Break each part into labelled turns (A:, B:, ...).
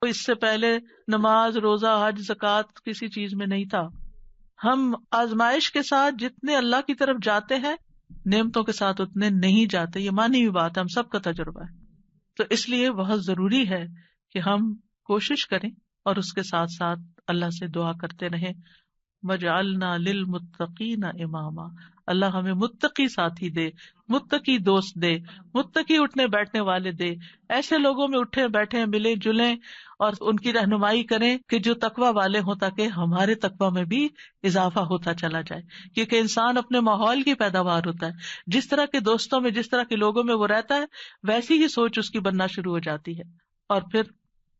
A: تو اس سے پہلے نماز، روزہ، حج، زکوٰۃ کسی چیز میں نہیں تھا. ہم آزمائش کے ساتھ جتنے اللہ کی طرف جاتے ہیں، نعمتوں کے ساتھ اتنے نہیں جاتے. یہ مانی ہوئی بات ہے، ہم سب کا تجربہ ہے. تو اس لیے بہت ضروری ہے کہ ہم کوشش کریں اور اس کے ساتھ ساتھ اللہ سے دعا کرتے رہیں. وَجْعَلْنَا لِلْمُتَّقِينَ إِمَامًا، اللہ ہمیں متقی ساتھی دے، متقی دوست دے، متقی اٹھنے بیٹھنے والے دے. ایسے لوگوں میں اٹھے بیٹھے ملے جلیں اور ان کی رہنمائی کریں کہ جو تقوی والے ہوں، تاکہ ہمارے تقوی میں بھی اضافہ ہوتا چلا جائے. کیونکہ انسان اپنے ماحول کی پیداوار ہوتا ہے. جس طرح کے دوستوں میں، جس طرح کے لوگوں میں وہ رہتا ہے، ویسی ہی سوچ اس کی بننا شروع ہو جاتی ہے. اور پھر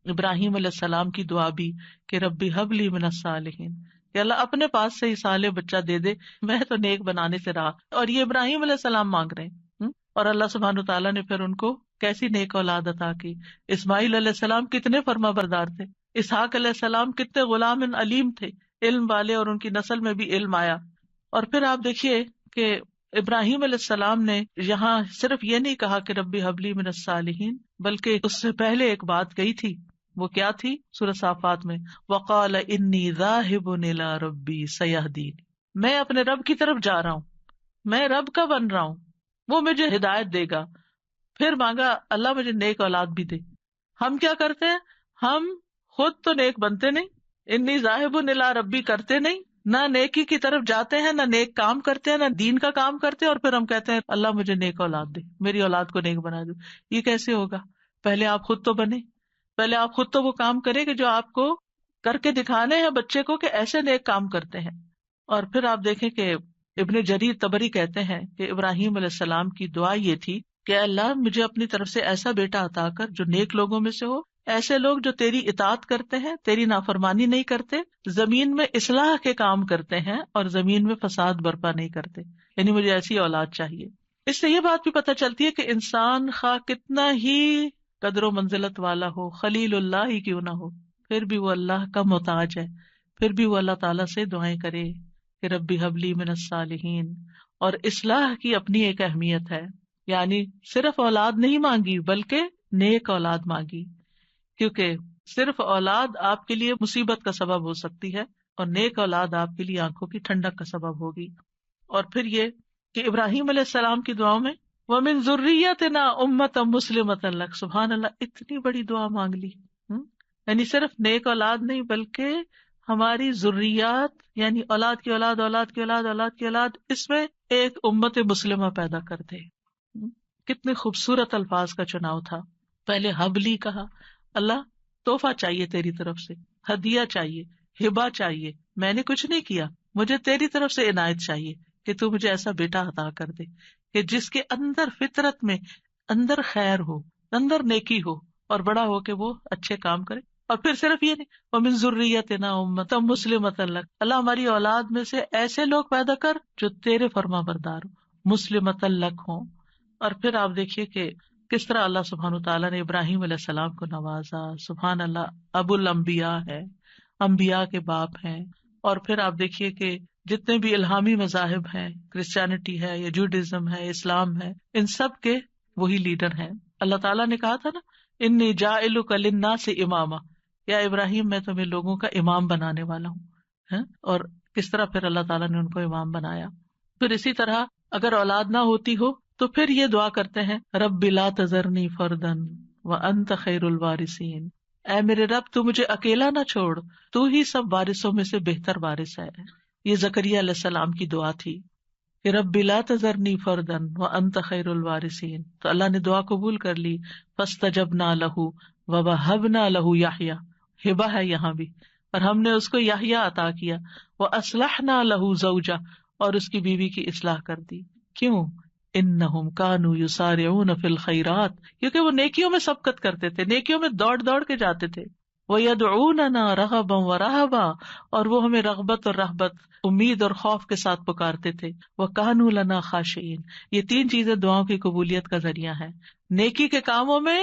A: ابراہیم علیہ السلام کی دعا بھی کہ ربی ہب لی من الصالحین، کہ اللہ اپنے پاس سے ہی صالح بچہ دے دے، میں تو نیک بنانے سے رہا. اور یہ ابراہیم علیہ السلام مانگ رہے ہیں. اور اللہ سبحانہ تعالیٰ نے پھر ان کو کیسی نیک اولاد عطا کی. اسماعیل علیہ السلام کتنے فرما بردار تھے، اسحاق علیہ السلام کتنے غلام علیم تھے، علم والے، اور ان کی نسل میں بھی علم آیا. اور پھر آپ دیکھیے کہ ابراہیم علیہ السلام نے یہاں صرف یہ نہیں کہا کہ ربی حبلی من الصالحین، بلکہ اس سے پہلے ایک بات کہی تھی. وہ کیا تھی؟ سورہ صافات میں وقال انی ذاہب الی ربی سیہدین، میں اپنے رب کی طرف جا رہا ہوں، میں رب کا بن رہا ہوں، وہ مجھے ہدایت دے گا. پھر مانگا اللہ مجھے نیک اولاد بھی دے. ہم کیا کرتے ہیں؟ ہم خود تو نیک بنتے نہیں، انی ذاہب الی ربی کرتے نہیں، نہ نیکی کی طرف جاتے ہیں، نہ نیک کام کرتے ہیں، نہ دین کا کام کرتے ہیں، اور پھر ہم کہتے ہیں اللہ مجھے نیک اولاد دے، میری اولاد کو نیک بنا دو. یہ کیسے ہوگا؟ پہلے آپ خود تو بنے، پہلے آپ خود تو وہ کام کریں کہ جو آپ کو کر کے دکھانے ہیں بچے کو کہ ایسے نیک کام کرتے ہیں. اور پھر آپ دیکھیں کہ ابن جریر طبری کہتے ہیں کہ ابراہیم علیہ السلام کی دعا یہ تھی کہ اللہ مجھے اپنی طرف سے ایسا بیٹا عطا کر جو نیک لوگوں میں سے ہو، ایسے لوگ جو تیری اطاعت کرتے ہیں، تیری نافرمانی نہیں کرتے، زمین میں اصلاح کے کام کرتے ہیں اور زمین میں فساد برپا نہیں کرتے. یعنی مجھے ایسی اولاد چاہیے. اس سے یہ بات بھی پتہ چلتی ہے کہ انسان خواہ کتنا ہی قدر و منزلت والا ہو، خلیل اللہ ہی کیوں نہ ہو، پھر بھی وہ اللہ کا محتاج ہے. پھر بھی وہ اللہ تعالیٰ سے دعائیں کرے کہ ربی حبلی من الصالحین. اور اصلاح کی اپنی ایک اہمیت ہے، یعنی صرف اولاد نہیں مانگی بلکہ نیک اولاد مانگی، کیونکہ صرف اولاد آپ کے لیے مصیبت کا سبب ہو سکتی ہے اور نیک اولاد آپ کے لیے آنکھوں کی ٹھنڈک کا سبب ہوگی. اور پھر یہ کہ ابراہیم علیہ السلام کی دعاؤں میں وَمِن ذُرِّيَّتِنَا أُمَّةً مُسْلِمَةً لَكَ، سبحان اللہ، اتنی بڑی دعا مانگ لی. یعنی صرف نیک اولاد نہیں بلکہ ہماری ذریات، یعنی اولاد کی اولاد، اولاد کی اولاد، اولاد کی اولاد، اس میں ایک امت مسلمہ پیدا کر دے. کتنے خوبصورت الفاظ کا چناؤ تھا. پہلے حبلی کہا، اللہ تحفہ چاہیے تیری طرف سے، ہدیہ چاہیے، ہبہ چاہیے، میں نے کچھ نہیں کیا، مجھے تیری طرف سے عنایت چاہیے کہ تو مجھے ایسا بیٹا عطا کر دے کہ جس کے اندر فطرت میں اندر خیر ہو، اندر نیکی ہو، اور بڑا ہو کے وہ اچھے کام کرے. اور پھر صرف یہ نہیں، وَمِن ذُرِّيَّتِنَا أُمَّةً مُسْلِمَةً لَكَ، اللہ ہماری اولاد میں سے ایسے لوگ پیدا کر جو تیرے فرما بردار ہو، مُسْلِمَةً لَكَ ہوں. اور پھر آپ دیکھیے کہ کس طرح اللہ سبحانہ تعالیٰ نے ابراہیم علیہ السلام کو نوازا. سبحان اللہ، ابو الانبیاء ہے، انبیاء کے باپ ہیں. اور پھر آپ دیکھیے کہ جتنے بھی الہامی مذاہب ہیں، کرسچینٹی ہے یا جوڈازم ہے، اسلام ہے، ان سب کے وہی لیڈر ہیں. اللہ تعالیٰ نے کہا تھا نا، انی جاعلک للناس اماما، یا ابراہیم میں تمہیں لوگوں کا امام بنانے والا ہوں. اور کس طرح پھر اللہ تعالیٰ نے ان کو امام بنایا. پھر اسی طرح اگر اولاد نہ ہوتی ہو تو پھر یہ دعا کرتے ہیں، رب لا تذرنی فردا وانت خیر الوارثین، اے میرے رب تو مجھے اکیلا نہ چھوڑ، تو ہی سب وارثوں میں سے بہتر وارث ہے. یہ زکریا علیہ السلام کی دعا تھی کہ رب لا تذرنی فردا وانت خیر الوارثین. تو اللہ نے دعا قبول کر لی. فاستجبنا لہ ووہبنا لہ یحییٰ، ہبہ ہے یہاں بھی، اور ہم نے اس کو یحییٰ عطا کیا. واصلحنا لہ زوجہ، اور اس کی بیوی کی اصلاح کر دی. کیوں؟ انہم کانوا یسارعون فی الخیرات، کیونکہ وہ نیکیوں میں سبقت کرتے تھے، نیکیوں میں دوڑ دوڑ کے جاتے تھے. وَيَدْعُونَنَا رَغَبًا وَرَهَبًا، اور وہ ہمیں رغبت اور رہبت، امید اور خوف کے ساتھ پکارتے تھے. وَكَانُوا لَنَا خَاشِعِينَ، یہ تین چیزیں دعاؤں کی قبولیت کا ذریعہ ہیں. نیکی کے کاموں میں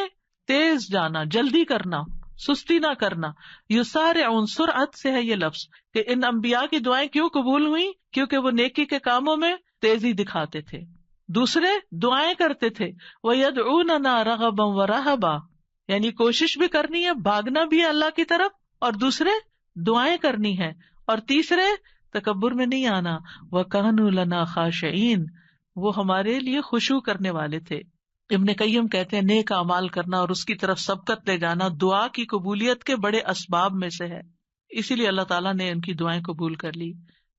A: تیز جانا، جلدی کرنا، سستی نہ کرنا. یسارعون، سرعت سے ہے یہ لفظ، کہ ان انبیاء کی دعائیں کیوں قبول ہوئی؟ کیونکہ وہ نیکی کے کاموں میں تیزی دکھاتے تھے. دوسرے دعائیں کرتے تھے، وَيَدْعُونَنَا رَغَبًا وَرَهَبًا، یعنی کوشش بھی کرنی ہے، بھاگنا بھی ہے اللہ کی طرف، اور دوسرے دعائیں کرنی ہے، اور تیسرے تکبر میں نہیں آنا. وَكَانُوا لَنَا خَاشِعِينَ، وہ ہمارے لیے خشوع کرنے والے تھے. ابن قیم کہتے ہیں نیک اعمال کرنا اور اس کی طرف سبقت لے جانا دعا کی قبولیت کے بڑے اسباب میں سے ہے، اسی لیے اللہ تعالیٰ نے ان کی دعائیں قبول کر لی.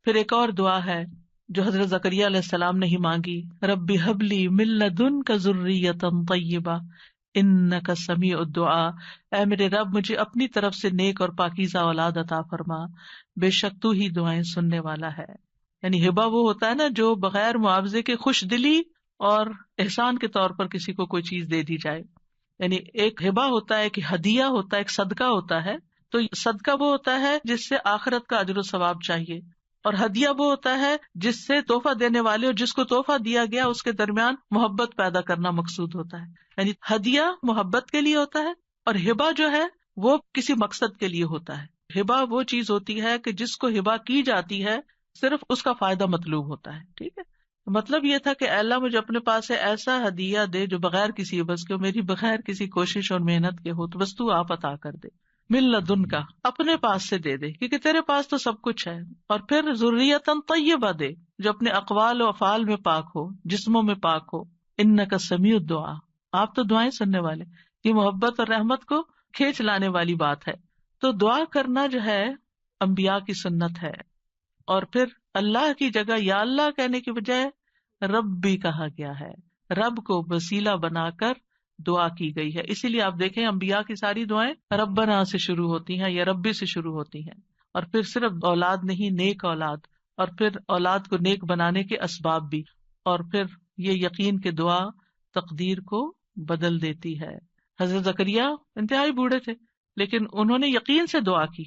A: پھر ایک اور دعا ہے جو حضرت زکریا علیہ السلام نے ہی مانگی، رب ہب لی من لدنک ذریۃ طیبہ انک سمیع الدعاء، اے میرے رب مجھے اپنی طرف سے نیک اور پاکیزہ اولاد عطا فرما، بے شک تو ہی دعائیں سننے والا ہے. یعنی ہبہ وہ ہوتا ہے نا جو بغیر معاوضے کے خوش دلی اور احسان کے طور پر کسی کو کوئی چیز دے دی جائے. یعنی ایک ہبہ ہوتا ہے کہ ہدیہ ہوتا ہے، ایک صدقہ ہوتا ہے. تو صدقہ وہ ہوتا ہے جس سے آخرت کا اجر و ثواب چاہیے، اور ہدیہ وہ ہوتا ہے جس سے تحفہ دینے والے اور جس کو تحفہ دیا گیا اس کے درمیان محبت پیدا کرنا مقصود ہوتا ہے. یعنی ہدیہ محبت کے لیے ہوتا ہے، اور ہبہ جو ہے وہ کسی مقصد کے لیے ہوتا ہے. ہبہ وہ چیز ہوتی ہے کہ جس کو ہبہ کی جاتی ہے صرف اس کا فائدہ مطلوب ہوتا ہے. ٹھیک ہے، مطلب یہ تھا کہ اللہ مجھے اپنے پاس سے ایسا ہدیہ دے جو بغیر کسی عوض کے، میری بغیر کسی کوشش اور محنت کے ہو، تو بس تو آپ عطا کر دے. من لدن کا، اپنے پاس سے دے دے، کیونکہ تیرے پاس تو سب کچھ ہے. اور پھر ذریۃ طیبہ دے جو اپنے اقوال و افعال میں پاک ہو، جسموں میں پاک ہو. انک سمیع الدعاء، آپ تو دعائیں سننے والے. یہ محبت اور رحمت کو کھینچ لانے والی بات ہے. تو دعا کرنا جو ہے انبیاء کی سنت ہے. اور پھر اللہ کی جگہ یا اللہ کہنے کی بجائے رب بھی کہا گیا ہے، رب کو وسیلہ بنا کر دعا کی گئی ہے. اسی لیے آپ دیکھیں انبیاء کی ساری دعائیں ربنا سے شروع ہوتی ہیں یا ربی سے شروع ہوتی ہیں. اور پھر صرف اولاد نہیں، نیک اولاد، اور پھر اولاد کو نیک بنانے کے اسباب بھی. اور پھر یہ یقین کہ دعا تقدیر کو بدل دیتی ہے. حضرت زکریا انتہائی بوڑھے تھے لیکن انہوں نے یقین سے دعا کی.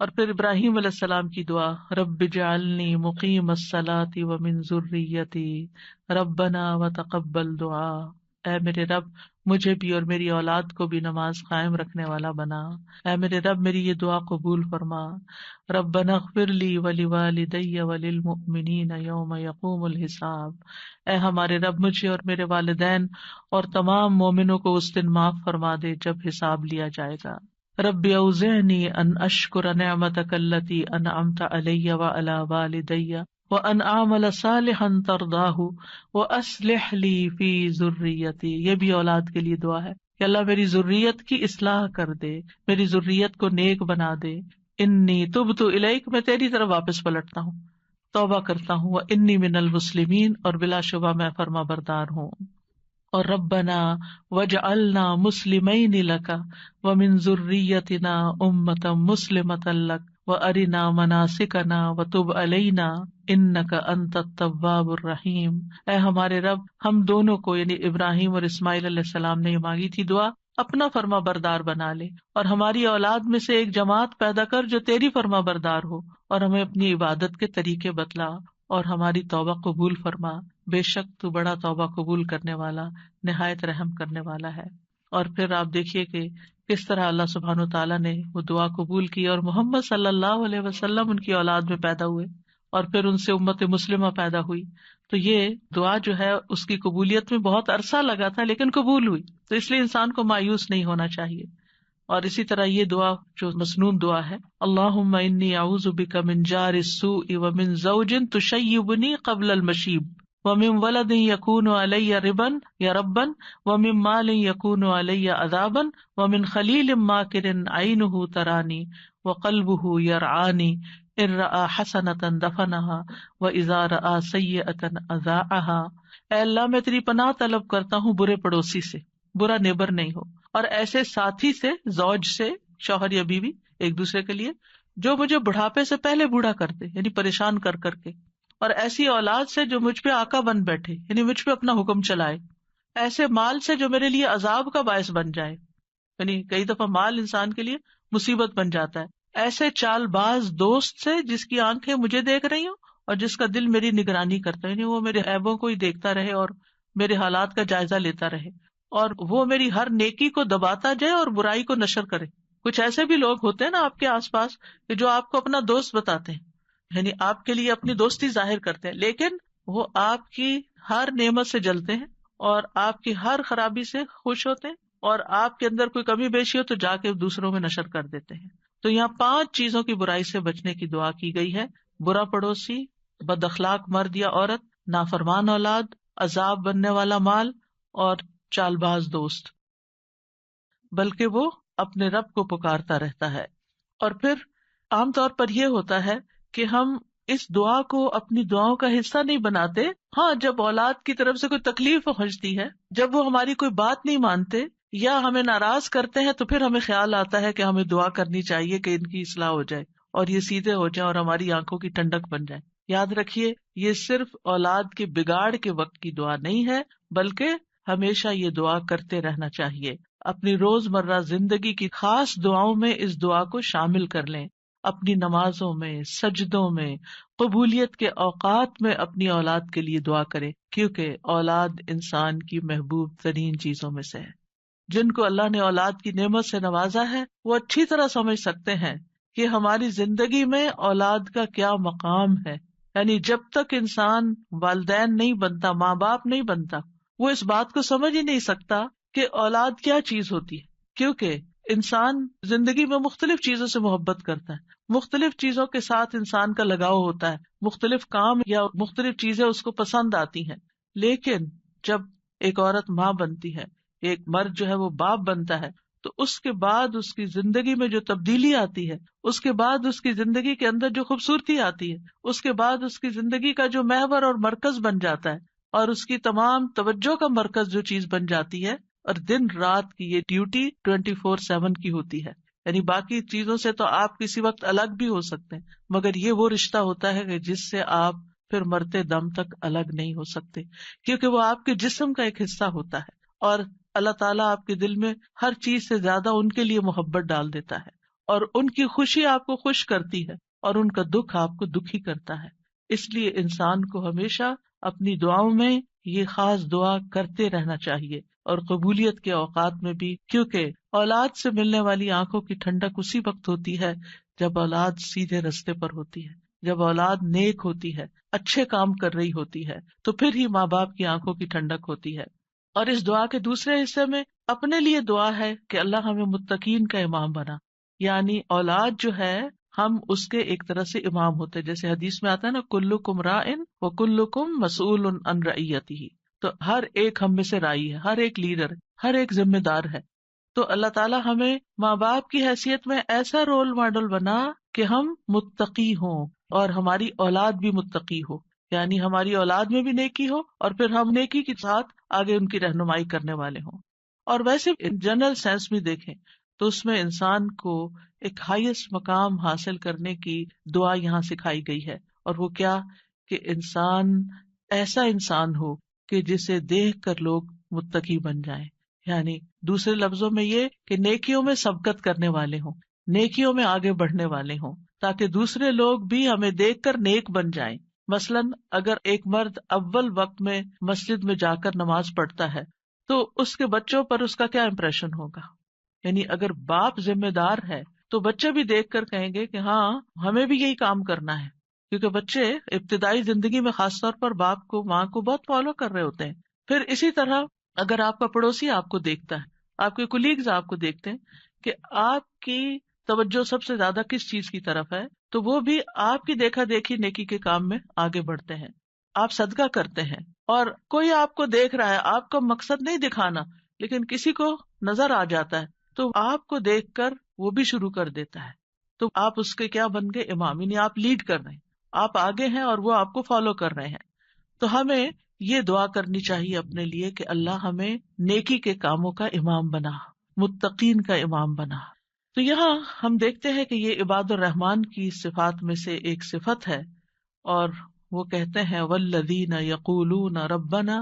A: اور پھر ابراہیم علیہ السلام کی دعا، رب اجعلنی مقیم الصلاۃ ومن ذریتی ربنا وتقبل دعا، اے میرے رب مجھے بھی اور میری اولاد کو بھی نماز قائم رکھنے والا بنا. اے میرے رب میری یہ دعا قبول فرما. ربنا اغفر لی ولوالدی وللمؤمنین یوم یقوم الحساب، اے ہمارے رب مجھے اور میرے والدین اور تمام مومنوں کو اس دن معاف فرما دے جب حساب لیا جائے گا. رب اوزعنی ان اشکر نعمتک التی انعمت علی وعلی والدی وان اعمل صالحا ترضاہ واصلح لی فی ذریتی. یہ بھی اولاد کے لیے دعا ہے کہ اللہ میری ذریت کی اصلاح کر دے، میری ذریت کو نیک بنا دے. انی تبت الیک، میں تیری طرف واپس پلٹتا ہوں، توبہ کرتا ہوں. وانی من المسلمین، اور بلا شبہ میں فرما بردار ہوں. اور ربنا وجعلنا مسلمین لک ومن ذریتنا امۃ مسلمۃ لک وارنا مناسکنا وتب علینا انک انت التواب الرحیم. اے ہمارے رب ہم دونوں کو، یعنی ابراہیم اور اسماعیل علیہ السلام نے یہ مانگی تھی دعا، اپنا فرما بردار بنا لے، اور ہماری اولاد میں سے ایک جماعت پیدا کر جو تیری فرما بردار ہو، اور ہمیں اپنی عبادت کے طریقے بتلا اور ہماری توبہ قبول فرما. بے شک تو بڑا توبہ قبول کرنے والا، نہایت رحم کرنے والا ہے. اور پھر آپ دیکھیے کہ کس طرح اللہ سبحانہ وتعالیٰ نے وہ دعا قبول کی اور محمد صلی اللہ علیہ وسلم ان کی اولاد میں پیدا ہوئے، اور پھر ان سے امت مسلمہ پیدا ہوئی. تو یہ دعا جو ہے اس کی قبولیت میں بہت عرصہ لگا تھا لیکن قبول ہوئی. تو اس لیے انسان کو مایوس نہیں ہونا چاہیے. اور اسی طرح یہ دعا جو مسنون دعا ہے، اللہم انی اعوذ بک من جار السوء ومن زوج تشیبنی قبل المشیب ومن ولد یکون علی ربا یا ربا ومن مال یکون علی عذابا ومن خلیل ماکر عینہ ترانی وقلبہ یرعانی ان رأى حسنۃ دفنها واذا رأى سیئۃ اذاعها. اے اللہ میں تیری پناہ طلب کرتا ہوں برے پڑوسی سے، برا نیبر نہیں ہو، اور ایسے ساتھی سے، زوج سے، شوہر یا بیوی ایک دوسرے کے لیے، جو مجھے بڑھاپے سے پہلے بوڑھا کر دے، یعنی پریشان کر کر کے، اور ایسی اولاد سے جو مجھ پہ آقا بن بیٹھے، یعنی مجھ پہ اپنا حکم چلائے، ایسے مال سے جو میرے لیے عذاب کا باعث بن جائے، یعنی کئی دفعہ مال انسان کے لیے مصیبت بن جاتا ہے، ایسے چال باز دوست سے جس کی آنکھیں مجھے دیکھ رہی ہوں اور جس کا دل میری نگرانی کرتا ہے، یعنی وہ میرے عیبوں کو ہی دیکھتا رہے اور میرے حالات کا جائزہ لیتا رہے، اور وہ میری ہر نیکی کو دباتا جائے اور برائی کو نشر کرے. کچھ ایسے بھی لوگ ہوتے ہیں نا آپ کے آس پاس کہ جو آپ کو اپنا دوست بتاتے ہیں، یعنی آپ کے لیے اپنی دوستی ظاہر کرتے ہیں، لیکن وہ آپ کی ہر نعمت سے جلتے ہیں اور آپ کی ہر خرابی سے خوش ہوتے ہیں اور آپ کے اندر کوئی کمی بیشی ہو تو جا کے دوسروں میں نشر کر دیتے ہیں. تو یہاں 5 چیزوں کی برائی سے بچنے کی دعا کی گئی ہے: برا پڑوسی، بد اخلاق مرد یا عورت، نافرمان اولاد، عذاب بننے والا مال اور چال باز دوست. بلکہ وہ اپنے رب کو پکارتا رہتا ہے. اور پھر عام طور پر یہ ہوتا ہے کہ ہم اس دعا کو اپنی دعاؤں کا حصہ نہیں بناتے. ہاں، جب اولاد کی طرف سے کوئی تکلیف پہنچتی ہے، جب وہ ہماری کوئی بات نہیں مانتے یا ہمیں ناراض کرتے ہیں، تو پھر ہمیں خیال آتا ہے کہ ہمیں دعا کرنی چاہیے کہ ان کی اصلاح ہو جائے اور یہ سیدھے ہو جائیں اور ہماری آنکھوں کی ٹھنڈک بن جائے. یاد رکھیے، یہ صرف اولاد کے بگاڑ کے وقت کی دعا نہیں ہے، بلکہ ہمیشہ یہ دعا کرتے رہنا چاہیے. اپنی روزمرہ زندگی کی خاص دعاؤں میں اس دعا کو شامل کر لیں. اپنی نمازوں میں، سجدوں میں، قبولیت کے اوقات میں اپنی اولاد کے لیے دعا کریں، کیونکہ اولاد انسان کی محبوب ترین چیزوں میں سے ہے. جن کو اللہ نے اولاد کی نعمت سے نوازا ہے وہ اچھی طرح سمجھ سکتے ہیں کہ ہماری زندگی میں اولاد کا کیا مقام ہے. یعنی جب تک انسان والدین نہیں بنتا، ماں باپ نہیں بنتا، وہ اس بات کو سمجھ ہی نہیں سکتا کہ اولاد کیا چیز ہوتی ہے. کیونکہ انسان زندگی میں مختلف چیزوں سے محبت کرتا ہے، مختلف چیزوں کے ساتھ انسان کا لگاؤ ہوتا ہے، مختلف کام یا مختلف چیزیں اس کو پسند آتی ہیں. لیکن جب ایک عورت ماں بنتی ہے، ایک مرد جو ہے وہ باپ بنتا ہے، تو اس کے بعد اس کی زندگی میں جو تبدیلی آتی ہے، اس کے بعد اس کی زندگی کے اندر جو خوبصورتی آتی ہے، اس کے بعد اس کی زندگی کا جو محور اور مرکز بن جاتا ہے اور اس کی تمام توجہ کا مرکز جو چیز بن جاتی ہے، اور دن رات کی یہ ڈیوٹی 24/7 کی ہوتی ہے. یعنی باقی چیزوں سے تو آپ کسی وقت الگ بھی ہو سکتے ہیں، مگر یہ وہ رشتہ ہوتا ہے کہ جس سے آپ پھر مرتے دم تک الگ نہیں ہو سکتے، کیونکہ وہ آپ کے جسم کا ایک حصہ ہوتا ہے. اور اللہ تعالیٰ آپ کے دل میں ہر چیز سے زیادہ ان کے لیے محبت ڈال دیتا ہے، اور ان کی خوشی آپ کو خوش کرتی ہے اور ان کا دکھ آپ کو دکھی کرتا ہے. اس لیے انسان کو ہمیشہ اپنی دعاؤں میں یہ خاص دعا کرتے رہنا چاہیے، اور قبولیت کے اوقات میں بھی، کیونکہ اولاد سے ملنے والی آنکھوں کی ٹھنڈک اسی وقت ہوتی ہے جب اولاد سیدھے رستے پر ہوتی ہے، جب اولاد نیک ہوتی ہے، اچھے کام کر رہی ہوتی ہے، تو پھر ہی ماں باپ کی آنکھوں کی ٹھنڈک ہوتی ہے. اور اس دعا کے دوسرے حصے میں اپنے لیے دعا ہے کہ اللہ ہمیں متقین کا امام بنا. یعنی اولاد جو ہے، ہم اس کے ایک طرح سے امام ہوتے، جیسے حدیث میں آتا ہے نا، کلکم راعٍ وکلکم مسئول عن رعیتہ. تو ہر ایک ہم میں سے رائی ہے، ہر ایک لیڈر، ہر ایک ذمہ دار ہے. تو اللہ تعالیٰ ہمیں ماں باپ کی حیثیت میں ایسا رول ماڈل بنا کہ ہم متقی ہوں اور ہماری اولاد بھی متقی ہو. یعنی ہماری اولاد میں بھی نیکی ہو اور پھر ہم نیکی کے ساتھ آگے ان کی رہنمائی کرنے والے ہوں. اور ویسے جنرل سینس بھی دیکھیں تو اس میں انسان کو ایک ہائیسٹ مقام حاصل کرنے کی دعا یہاں سکھائی گئی ہے. اور وہ کیا؟ کہ انسان ایسا انسان ہو کہ جسے دیکھ کر لوگ متقی بن جائیں. یعنی دوسرے لفظوں میں یہ کہ نیکیوں میں سبقت کرنے والے ہوں، نیکیوں میں آگے بڑھنے والے ہوں، تاکہ دوسرے لوگ بھی ہمیں دیکھ کر نیک بن جائیں. مثلاً اگر ایک مرد اول وقت میں مسجد میں جا کر نماز پڑھتا ہے تو اس کے بچوں پر اس کا کیا امپریشن ہوگا؟ یعنی اگر باپ ذمہ دار ہے تو بچے بھی دیکھ کر کہیں گے کہ ہاں ہمیں بھی یہی کام کرنا ہے، کیونکہ بچے ابتدائی زندگی میں خاص طور پر باپ کو، ماں کو بہت فالو کر رہے ہوتے ہیں. پھر اسی طرح اگر آپ کا پڑوسی آپ کو دیکھتا ہے، آپ کے کولیگز آپ کو دیکھتے ہیں کہ آپ کی توجہ سب سے زیادہ کس چیز کی طرف ہے، تو وہ بھی آپ کی دیکھا دیکھی نیکی کے کام میں آگے بڑھتے ہیں. آپ صدقہ کرتے ہیں اور کوئی آپ کو دیکھ رہا ہے، آپ کا مقصد نہیں دکھانا، لیکن کسی کو نظر آ جاتا ہے تو آپ کو دیکھ کر وہ بھی شروع کر دیتا ہے. تو آپ اس کے کیا بن گئے؟ امام. یعنی آپ لیڈ کر رہے ہیں، آپ آگے ہیں اور وہ آپ کو فالو کر رہے ہیں. تو ہمیں یہ دعا کرنی چاہیے اپنے لیے کہ اللہ ہمیں نیکی کے کاموں کا امام بنا، متقین کا امام بنا. تو یہاں ہم دیکھتے ہیں کہ یہ عباد الرحمن کی صفات میں سے ایک صفت ہے، اور وہ کہتے ہیں والذین یقولون ربنا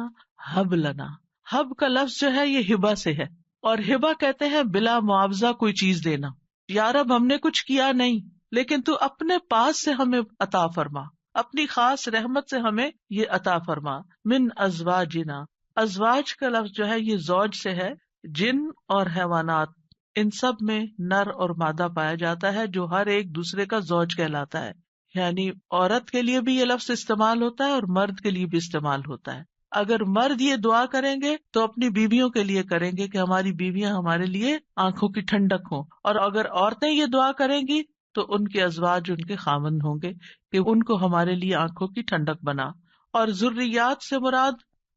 A: ہب لنا. ہب کا لفظ جو ہے یہ ہبہ سے ہے، اور ہبہ کہتے ہیں بلا معاوضہ کوئی چیز دینا. یا رب ہم نے کچھ کیا نہیں، لیکن تو اپنے پاس سے ہمیں عطا فرما، اپنی خاص رحمت سے ہمیں یہ عطا فرما. من ازواجنا، ازواج کا لفظ جو ہے یہ زوج سے ہے. جن اور حیوانات، ان سب میں نر اور مادہ پایا جاتا ہے جو ہر ایک دوسرے کا زوج کہلاتا ہے. یعنی عورت کے لیے بھی یہ لفظ استعمال ہوتا ہے اور مرد کے لیے بھی استعمال ہوتا ہے. اگر مرد یہ دعا کریں گے تو اپنی بیویوں کے لیے کریں گے کہ ہماری بیویاں ہمارے لیے آنکھوں کی ٹھنڈک ہوں، اور اگر عورتیں یہ دعا کریں گی تو ان کے ازواج ان کے خاوند ہوں گے کہ ان کو ہمارے لیے آنکھوں کی ٹھنڈک بنا۔ اور ذریات سے مراد،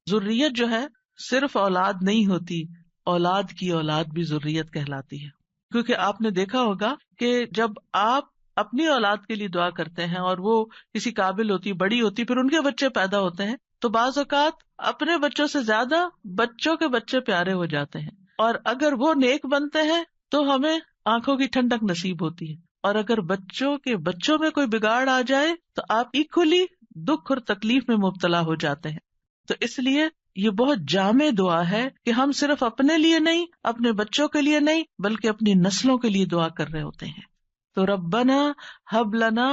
A: ذریت جو ہے صرف اولاد نہیں ہوتی، اولاد کی اولاد بھی ذریت کہلاتی ہے، کیونکہ آپ نے دیکھا ہوگا کہ جب آپ اپنی اولاد کے لیے دعا کرتے ہیں اور وہ کسی قابل ہوتی، بڑی ہوتی، پھر ان کے بچے پیدا ہوتے ہیں تو بعض اوقات اپنے بچوں سے زیادہ بچوں کے بچے پیارے ہو جاتے ہیں، اور اگر وہ نیک بنتے ہیں تو ہمیں آنکھوں کی ٹھنڈک نصیب ہوتی ہے، اور اگر بچوں کے بچوں میں کوئی بگاڑ آ جائے تو آپ ایکولی دکھ اور تکلیف میں مبتلا ہو جاتے ہیں۔ تو اس لیے یہ بہت جامع دعا ہے کہ ہم صرف اپنے لیے نہیں، اپنے بچوں کے لیے نہیں، بلکہ اپنی نسلوں کے لیے دعا کر رہے ہوتے ہیں۔ تو ربنا ہب لنا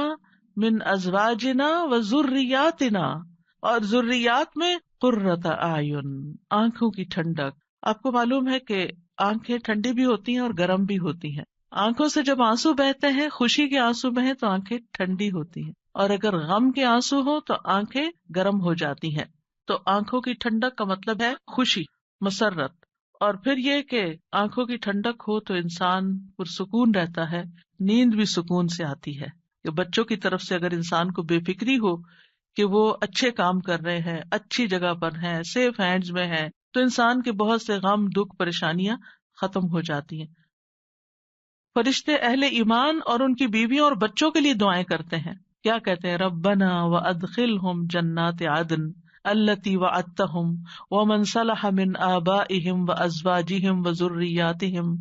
A: من ازواجنا وذریاتنا، اور ذریات میں قرۃ اعین، آنکھوں کی ٹھنڈک۔ آپ کو معلوم ہے کہ آنکھیں ٹھنڈی بھی ہوتی ہیں اور گرم بھی ہوتی ہیں۔ آنکھوں سے جب آنسو بہتے ہیں، خوشی کے آنسو بہیں تو آنکھیں ٹھنڈی ہوتی ہیں، اور اگر غم کے آنسو ہو تو آنکھیں گرم ہو جاتی ہیں۔ تو آنکھوں کی ٹھنڈک کا مطلب ہے خوشی، مسرت، اور پھر یہ کہ آنکھوں کی ٹھنڈک ہو تو انسان پرسکون رہتا ہے، نیند بھی سکون سے آتی ہے۔ کہ بچوں کی طرف سے اگر انسان کو بے فکری ہو کہ وہ اچھے کام کر رہے ہیں، اچھی جگہ پر ہیں، سیف ہینڈز میں ہیں، تو انسان کے بہت سے غم، دکھ، پریشانیاں ختم ہو جاتی ہیں۔ فرشتے اہل ایمان اور ان کی بیویوں اور بچوں کے لیے دعائیں کرتے ہیں۔ کیا کہتے ہیں؟ ربنا وادخلہم جنات عدن التی وعدتہم ومن صلح من آبائہم وازواجہم وذریاتہم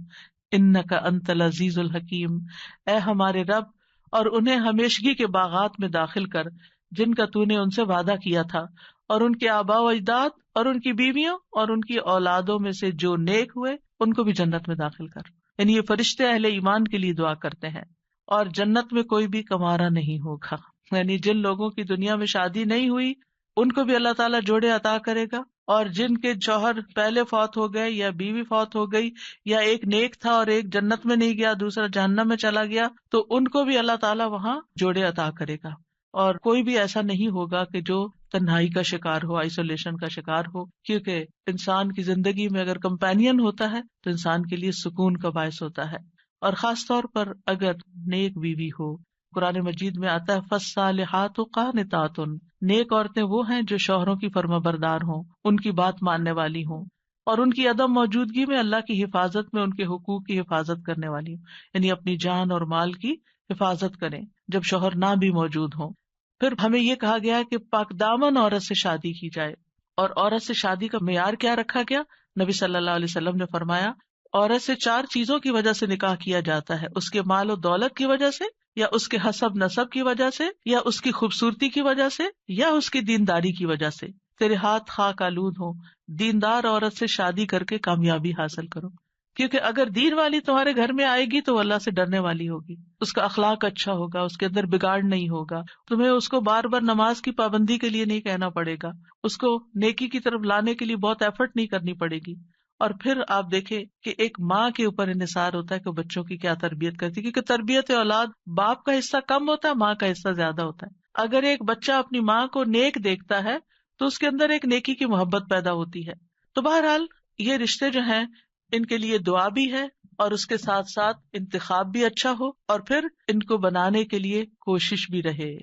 A: انک انت العزیز الحکیم۔ اے ہمارے رب، اور انہیں ہمیشگی کے باغات میں داخل کر جن کا تو نے ان سے وعدہ کیا تھا، اور ان کے آباء و اجداد اور ان کی بیویوں اور ان کی اولادوں میں سے جو نیک ہوئے ان کو بھی جنت میں داخل کر۔ یعنی یہ فرشتے اہل ایمان کے لیے دعا کرتے ہیں، اور جنت میں کوئی بھی کمارا نہیں ہوگا، یعنی جن لوگوں کی دنیا میں شادی نہیں ہوئی ان کو بھی اللہ تعالیٰ جوڑے عطا کرے گا، اور جن کے شوہر پہلے فوت ہو گئے یا بیوی فوت ہو گئی، یا ایک نیک تھا اور ایک جنت میں نہیں گیا دوسرا جہنم میں چلا گیا، تو ان کو بھی اللہ تعالیٰ وہاں جوڑے عطا کرے گا۔ اور کوئی بھی ایسا نہیں ہوگا کہ جو تنہائی کا شکار ہو، آئسولیشن کا شکار ہو، کیونکہ انسان کی زندگی میں اگر کمپینین ہوتا ہے تو انسان کے لیے سکون کا باعث ہوتا ہے، اور خاص طور پر اگر نیک بیوی ہو۔ قرآن مجید میں آتا ہے فالصالحات قانتات، نیک عورتیں وہ ہیں جو شوہروں کی فرما بردار ہوں، ان کی بات ماننے والی ہوں، اور ان کی عدم موجودگی میں اللہ کی حفاظت میں ان کے حقوق کی حفاظت کرنے والی ہوں، یعنی اپنی جان اور مال کی حفاظت کریں جب شوہر نہ بھی موجود ہوں۔ پھر ہمیں یہ کہا گیا کہ پاک دامن عورت سے شادی کی جائے، اور عورت سے شادی کا معیار کیا رکھا گیا؟ نبی صلی اللہ علیہ وسلم نے فرمایا عورت سے 4 چیزوں کی وجہ سے نکاح کیا جاتا ہے، اس کے مال و دولت کی وجہ سے، یا اس کے حسب نسب کی وجہ سے، یا اس کی خوبصورتی کی وجہ سے، یا اس کی دینداری کی وجہ سے۔ تیرے ہاتھ خاک آلود ہوں، دیندار عورت سے شادی کر کے کامیابی حاصل کرو، کیونکہ اگر دین والی تمہارے گھر میں آئے گی تو وہ اللہ سے ڈرنے والی ہوگی، اس کا اخلاق اچھا ہوگا، اس کے اندر بگاڑ نہیں ہوگا، تمہیں اس کو بار بار نماز کی پابندی کے لیے نہیں کہنا پڑے گا، اس کو نیکی کی طرف لانے کے لیے بہت ایفرٹ نہیں کرنی پڑے گی۔ اور پھر آپ دیکھیں کہ ایک ماں کے اوپر انحصار ہوتا ہے کہ بچوں کی کیا تربیت کرتی ہے، کیونکہ تربیت اولاد باپ کا حصہ کم ہوتا ہے، ماں کا حصہ زیادہ ہوتا ہے۔ اگر ایک بچہ اپنی ماں کو نیک دیکھتا ہے تو اس کے اندر ایک نیکی کی محبت پیدا ہوتی ہے۔ تو بہرحال یہ رشتے جو ہیں ان کے لیے دعا بھی ہے، اور اس کے ساتھ ساتھ انتخاب بھی اچھا ہو، اور پھر ان کو بنانے کے لیے کوشش بھی رہے۔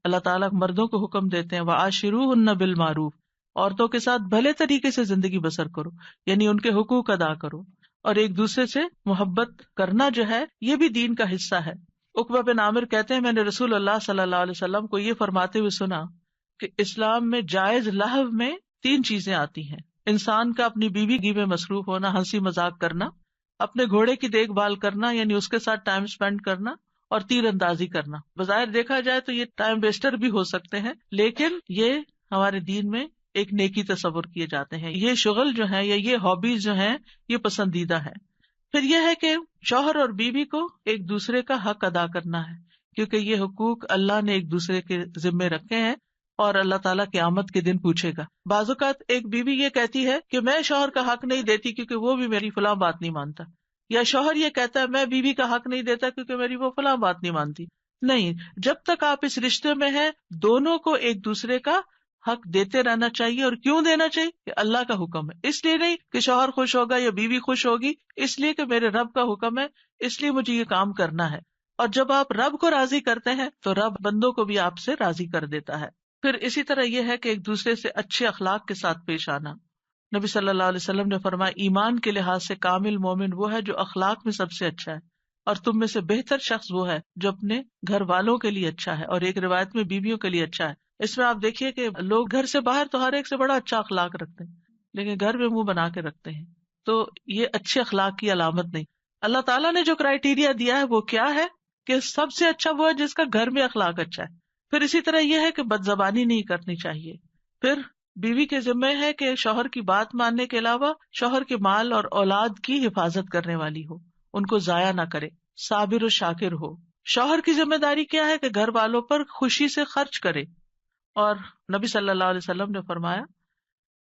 A: اللہ تعالیٰ مردوں کو حکم دیتے ہیں وَعَاشِرُوهُنَّ بِالْمَعْرُوفِ، عورتوں کے ساتھ بھلے طریقے سے زندگی بسر کرو، یعنی ان کے حقوق ادا کرو، اور ایک دوسرے سے محبت کرنا جو ہے یہ بھی دین کا حصہ ہے۔ عقبہ بن عامر کہتے ہیں میں نے رسول اللہ صلی اللہ علیہ وسلم کو یہ فرماتے ہوئے سنا کہ اسلام میں جائز لہو میں 3 چیزیں آتی ہیں: انسان کا اپنی بیوی میں مصروف ہونا، ہنسی مذاق کرنا، اپنے گھوڑے کی دیکھ بھال کرنا یعنی اس کے ساتھ ٹائم سپینڈ کرنا، اور تیر اندازی کرنا۔ بظاہر دیکھا جائے تو یہ ٹائم ویسٹر بھی ہو سکتے ہیں، لیکن یہ ہمارے دین میں ایک نیکی تصور کیے جاتے ہیں۔ یہ شغل جو ہے یا یہ ہابیز جو ہیں یہ پسندیدہ ہے۔ پھر یہ ہے کہ شوہر اور بیوی کو ایک دوسرے کا حق ادا کرنا ہے، کیونکہ یہ حقوق اللہ نے ایک دوسرے کے ذمے رکھے ہیں، اور اللہ تعالیٰ قیامت کے دن پوچھے گا۔ بعض اوقات ایک بیوی یہ کہتی ہے کہ میں شوہر کا حق نہیں دیتی کیونکہ وہ بھی میری فلاں بات نہیں مانتا، یا شوہر یہ کہتا ہے میں بیوی کا حق نہیں دیتا کیونکہ میری وہ فلاں بات نہیں مانتی۔ نہیں، جب تک آپ اس رشتے میں ہیں دونوں کو ایک دوسرے کا حق دیتے رہنا چاہیے. اور کیوں دینا چاہیے؟ کہ اللہ کا حکم ہے. اس لیے نہیں کہ شوہر خوش ہوگا یا بیوی خوش ہوگی، اس لیے کہ میرے رب کا حکم ہے، اس لیے مجھے یہ کام کرنا ہے. اور جب آپ رب کو راضی کرتے ہیں تو رب بندوں کو بھی آپ سے راضی کر دیتا ہے. پھر اسی طرح یہ ہے کہ ایک دوسرے سے اچھے اخلاق کے ساتھ پیش آنا. نبی صلی اللہ علیہ وسلم نے فرمایا ایمان کے لحاظ سے کامل مومن وہ ہے جو اخلاق میں سب سے اچھا ہے، اور تم میں سے بہتر شخص وہ ہے جو اپنے گھر والوں کے لیے اچھا ہے. اور ایک روایت میں بیویوں کے لیے اچھا ہے. اس میں آپ دیکھیے کہ لوگ گھر سے باہر تو ہر ایک سے بڑا اچھا اخلاق رکھتے ہیں، لیکن گھر میں منہ بنا کے رکھتے ہیں، تو یہ اچھے اخلاق کی علامت نہیں. اللہ تعالیٰ نے جو کرائیٹیریا دیا ہے وہ کیا ہے کہ سب سے اچھا وہ ہے جس کا گھر میں اخلاق اچھا ہے. پھر اسی طرح یہ ہے کہ بد زبانی نہیں کرنی چاہیے. پھر بیوی کے ذمہ ہے کہ شوہر کی بات ماننے کے علاوہ شوہر کے مال اور اولاد کی حفاظت کرنے والی ہو، ان کو ضائع نہ کرے، صابر و شاکر ہو. شوہر کی ذمہ داری کیا ہے کہ گھر والوں پر خوشی سے خرچ کرے. اور نبی صلی اللہ علیہ وسلم نے فرمایا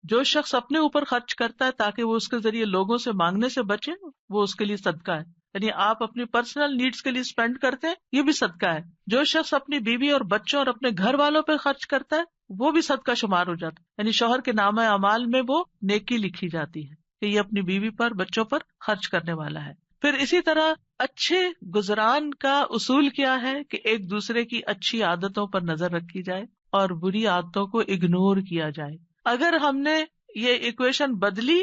A: جو شخص اپنے اوپر خرچ کرتا ہے تاکہ وہ اس کے ذریعے لوگوں سے مانگنے سے بچے، وہ اس کے لیے صدقہ ہے. یعنی آپ اپنی پرسنل نیڈز کے لیے اسپینڈ کرتے ہیں، یہ بھی صدقہ ہے. جو شخص اپنی بیوی اور بچوں اور اپنے گھر والوں پہ خرچ کرتا ہے وہ بھی صدقہ شمار ہو جاتا ہے. یعنی شوہر کے نامہ اعمال میں وہ نیکی لکھی جاتی ہے کہ یہ اپنی بیوی پر بچوں پر خرچ کرنے والا ہے. پھر اسی طرح اچھے گزران کا اصول کیا ہے کہ ایک دوسرے کی اچھی عادتوں پر نظر رکھی جائے اور بری عادتوں کو اگنور کیا جائے. اگر ہم نے یہ ایکویشن بدلی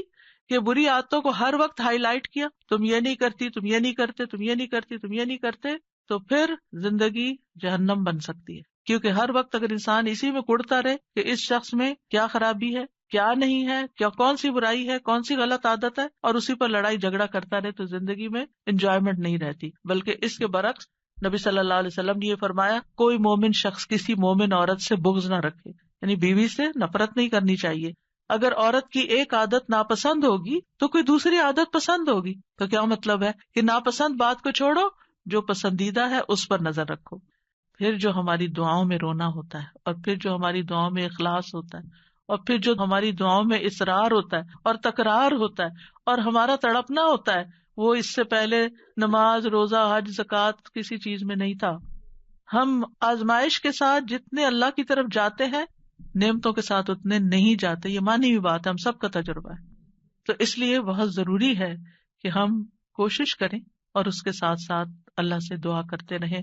A: کہ بری عادتوں کو ہر وقت ہائی لائٹ کیا، تم یہ نہیں کرتی، تم یہ نہیں کرتے، تم یہ نہیں کرتی، تم یہ نہیں کرتے، تو پھر زندگی جہنم بن سکتی ہے. کیونکہ ہر وقت اگر انسان اسی میں کڑتا رہے کہ اس شخص میں کیا خرابی ہے، کیا نہیں ہے، کیا کون سی برائی ہے، کون سی غلط عادت ہے، اور اسی پر لڑائی جھگڑا کرتا رہے، تو زندگی میں انجوائمنٹ نہیں رہتی. بلکہ اس کے برعکس نبی صلی اللہ علیہ وسلم نے یہ فرمایا کوئی مومن شخص کسی مومن عورت سے بغض نہ رکھے، یعنی بیوی سے نفرت نہیں کرنی چاہیے. اگر عورت کی ایک عادت ناپسند ہوگی تو کوئی دوسری عادت پسند ہوگی. تو کیا مطلب ہے کہ ناپسند بات کو چھوڑو، جو پسندیدہ ہے اس پر نظر رکھو. پھر جو ہماری دعاؤں میں رونا ہوتا ہے، اور پھر جو ہماری دعاؤں میں اخلاص ہوتا ہے، اور پھر جو ہماری دعاؤں میں اصرار ہوتا ہے اور تکرار ہوتا ہے اور ہمارا تڑپنا ہوتا ہے، وہ اس سے پہلے نماز، روزہ، حج، زکوٰۃ کسی چیز میں نہیں تھا. ہم آزمائش کے ساتھ جتنے اللہ کی طرف جاتے ہیں نعمتوں کے ساتھ اتنے نہیں جاتے. یہ مانی ہوئی بات ہے، ہم سب کا تجربہ ہے. تو اس لیے بہت ضروری ہے کہ ہم کوشش کریں اور اس کے ساتھ ساتھ اللہ سے دعا کرتے رہیں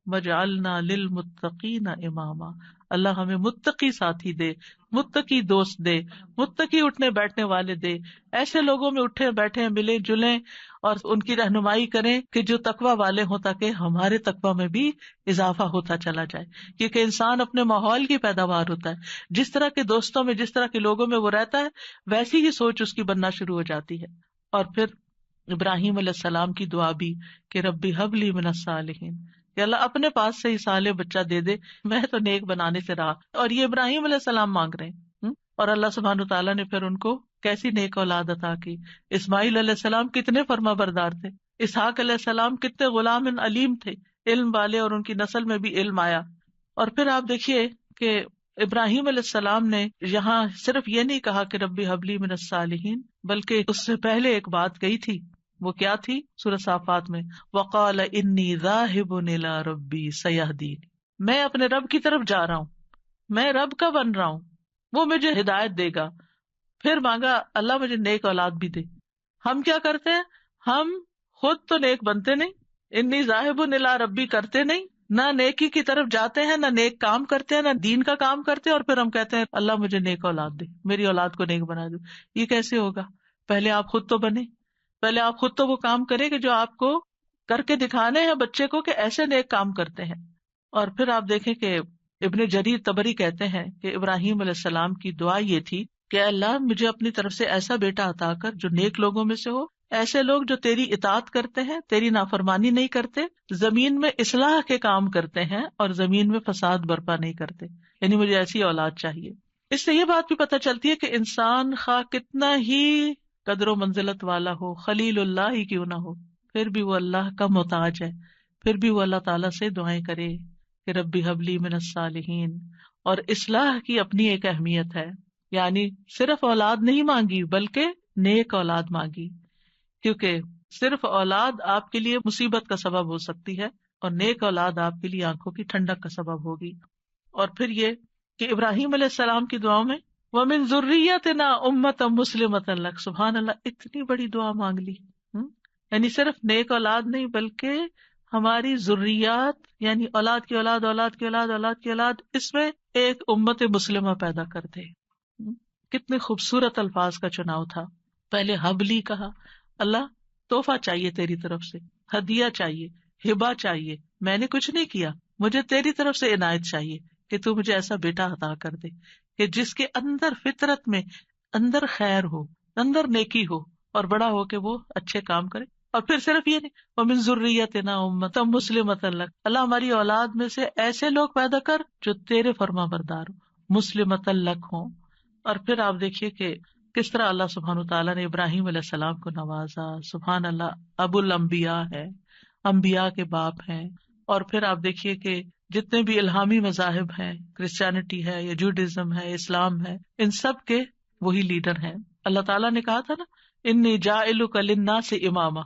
A: وَجْعَلْنَا لِلْمُتَّقِينَ إِمَامًا. اللہ ہمیں متقی ساتھی دے، متقی دوست دے، متقی اٹھنے بیٹھنے والے دے. ایسے لوگوں میں اٹھے بیٹھے ملے جلیں اور ان کی رہنمائی کریں کہ جو تقوی والے ہوں، تاکہ ہمارے تقوی میں بھی اضافہ ہوتا چلا جائے. کیونکہ انسان اپنے ماحول کی پیداوار ہوتا ہے. جس طرح کے دوستوں میں، جس طرح کے لوگوں میں وہ رہتا ہے، ویسی ہی سوچ اس کی بننا شروع ہو جاتی ہے. اور پھر ابراہیم علیہ السلام کی دعا بھی کہ ربی حب لی من الصالحین، کہ اللہ اپنے پاس سے ہی صالح بچہ دے دے، میں تو نیک بنانے سے رہا. اور یہ ابراہیم علیہ السلام مانگ رہے ہیں، اور اللہ سبحانہ وتعالیٰ نے پھر ان کو کیسی نیک اولاد عطا کی. اسماعیل علیہ السلام کتنے فرما بردار تھے، اسحاق علیہ السلام کتنے غلام علیم تھے، علم والے، اور ان کی نسل میں بھی علم آیا. اور پھر آپ دیکھیے کہ ابراہیم علیہ السلام نے یہاں صرف یہ نہیں کہا کہ ربی حبلی من الصالحین، بلکہ اس سے پہلے ایک بات کہی تھی. وہ کیا تھی؟ سورہ صافات میں وقال انی ذاہب الی ربی سیہدین، میں اپنے رب کی طرف جا رہا ہوں، میں رب کا بن رہا ہوں، وہ مجھے ہدایت دے گا. پھر مانگا اللہ مجھے نیک اولاد بھی دے. ہم کیا کرتے ہیں؟ ہم خود تو نیک بنتے نہیں، انی ذاہب الی ربی کرتے نہیں، نہ نیکی کی طرف جاتے ہیں، نہ نیک کام کرتے ہیں، نہ دین کا کام کرتے ہیں، اور پھر ہم کہتے ہیں اللہ مجھے نیک اولاد دے، میری اولاد کو نیک بنا دو. یہ کیسے ہوگا؟ پہلے آپ خود تو بنے، پہلے آپ خود تو وہ کام کریں کہ جو آپ کو کر کے دکھانے ہیں بچے کو کہ ایسے نیک کام کرتے ہیں. اور پھر آپ دیکھیں کہ ابن جریر طبری کہتے ہیں کہ ابراہیم علیہ السلام کی دعا یہ تھی کہ اللہ مجھے اپنی طرف سے ایسا بیٹا عطا کر جو نیک لوگوں میں سے ہو، ایسے لوگ جو تیری اطاعت کرتے ہیں، تیری نافرمانی نہیں کرتے، زمین میں اصلاح کے کام کرتے ہیں اور زمین میں فساد برپا نہیں کرتے. یعنی مجھے ایسی اولاد چاہیے. اس سے یہ بات بھی پتہ چلتی ہے کہ انسان خواہ کتنا ہی قدر و منزلت والا ہو، خلیل اللہ ہی کیوں نہ ہو، پھر بھی وہ اللہ کا محتاج ہے. پھر بھی وہ اللہ تعالیٰ سے دعائیں کرے کہ ربی حبلی من الصالحین. اور اصلاح کی اپنی ایک اہمیت ہے، یعنی صرف اولاد نہیں مانگی بلکہ نیک اولاد مانگی، کیونکہ صرف اولاد آپ کے لیے مصیبت کا سبب ہو سکتی ہے اور نیک اولاد آپ کے لیے آنکھوں کی ٹھنڈک کا سبب ہوگی. اور پھر یہ کہ ابراہیم علیہ السلام کی دعاؤں میں وَمِن ذُرِّيَّتِنَا أُمَّةً مُسْلِمَةً لَكَ، سبحان اللہ، اتنی بڑی دعا مانگ لی. یعنی صرف نیک اولاد نہیں بلکہ ہماری ذریات، یعنی اولاد کی اولاد، اولاد کی اولاد، اولاد کی اولاد، اس میں ایک امت مسلمہ پیدا کر دے. کتنے خوبصورت الفاظ کا چناؤ تھا. پہلے حبلی کہا، اللہ تحفہ چاہیے تیری طرف سے، ہدیہ چاہیے، ہبہ چاہیے، میں نے کچھ نہیں کیا، مجھے تیری طرف سے عنایت چاہیے کہ تو مجھے ایسا بیٹا عطا کر دے کہ جس کے اندر فطرت میں اندر خیر ہو، اندر نیکی ہو، اور بڑا ہو کے وہ اچھے کام کرے. اور پھر صرف یہ نہیں، وَمِن ذُرِّيَّتِنَا أُمَّةً مُسْلِمَةً لَكَ، اللہ ہماری اولاد میں سے ایسے لوگ پیدا کر جو تیرے فرما بردار ہو، مُسْلِمَةً لَكَ ہوں. اور پھر آپ دیکھیے کہ کس طرح اللہ سبحانہ وتعالیٰ نے ابراہیم علیہ السلام کو نوازا. سبحان اللہ، ابو الانبیاء ہے، انبیاء کے باپ ہیں. اور پھر آپ دیکھیے کہ جتنے بھی الہامی مذاہب ہیں، کرسچینٹی ہے یا جوڈازم ہے، اسلام ہے، ان سب کے وہی لیڈر ہیں. اللہ تعالیٰ نے کہا تھا نا، انی جاعلک للناس اماما،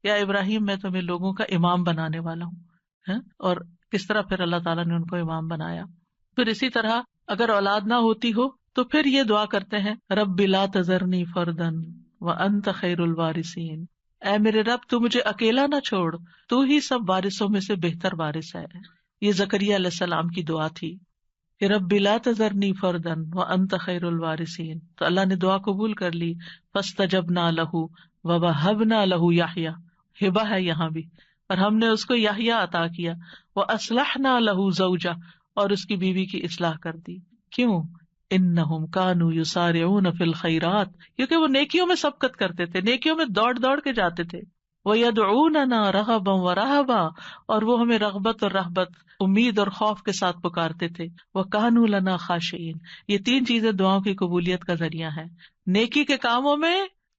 A: یا ابراہیم میں تمہیں لوگوں کا امام بنانے والا ہوں. اور کس طرح پھر اللہ تعالیٰ نے ان کو امام بنایا. پھر اسی طرح اگر اولاد نہ ہوتی ہو تو پھر یہ دعا کرتے ہیں، رب لا تذرنی فردن وانت خیر الوارثین، اے میرے رب تو مجھے اکیلا نہ چھوڑ، تو ہی سب وارثوں میں سے بہتر وارث ہے. یہ زکریا علیہ السلام کی دعا تھی کہ رب لا تذرنی فردن وانت خیر الوارثین. تو اللہ نے دعا قبول کر لی. فاستجبنا لہ ووہبنا لہ یحییٰ، ہبہ ہے یہاں بھی، اور ہم نے اس کو یحییٰ عطا کیا. واصلحنا لہ زوجہ، اور اس کی بیوی کی اصلاح کر دی. کیوں؟ انہم کانوا یسارعون فی الخیرات، کیونکہ وہ نیکیوں میں سبقت کرتے تھے، نیکیوں میں دوڑ دوڑ کے جاتے تھے. وَيَدْعُونَنَا رَغَبًا وَرَهَبًا، اور وہ ہمیں رغبت اور رہبت، امید اور خوف کے ساتھ پکارتے تھے. وَكَانُوا لَنَا خَاشِعِينَ، یہ تین چیزیں دعاؤں کی قبولیت کا ذریعہ ہیں. نیکی کے کاموں میں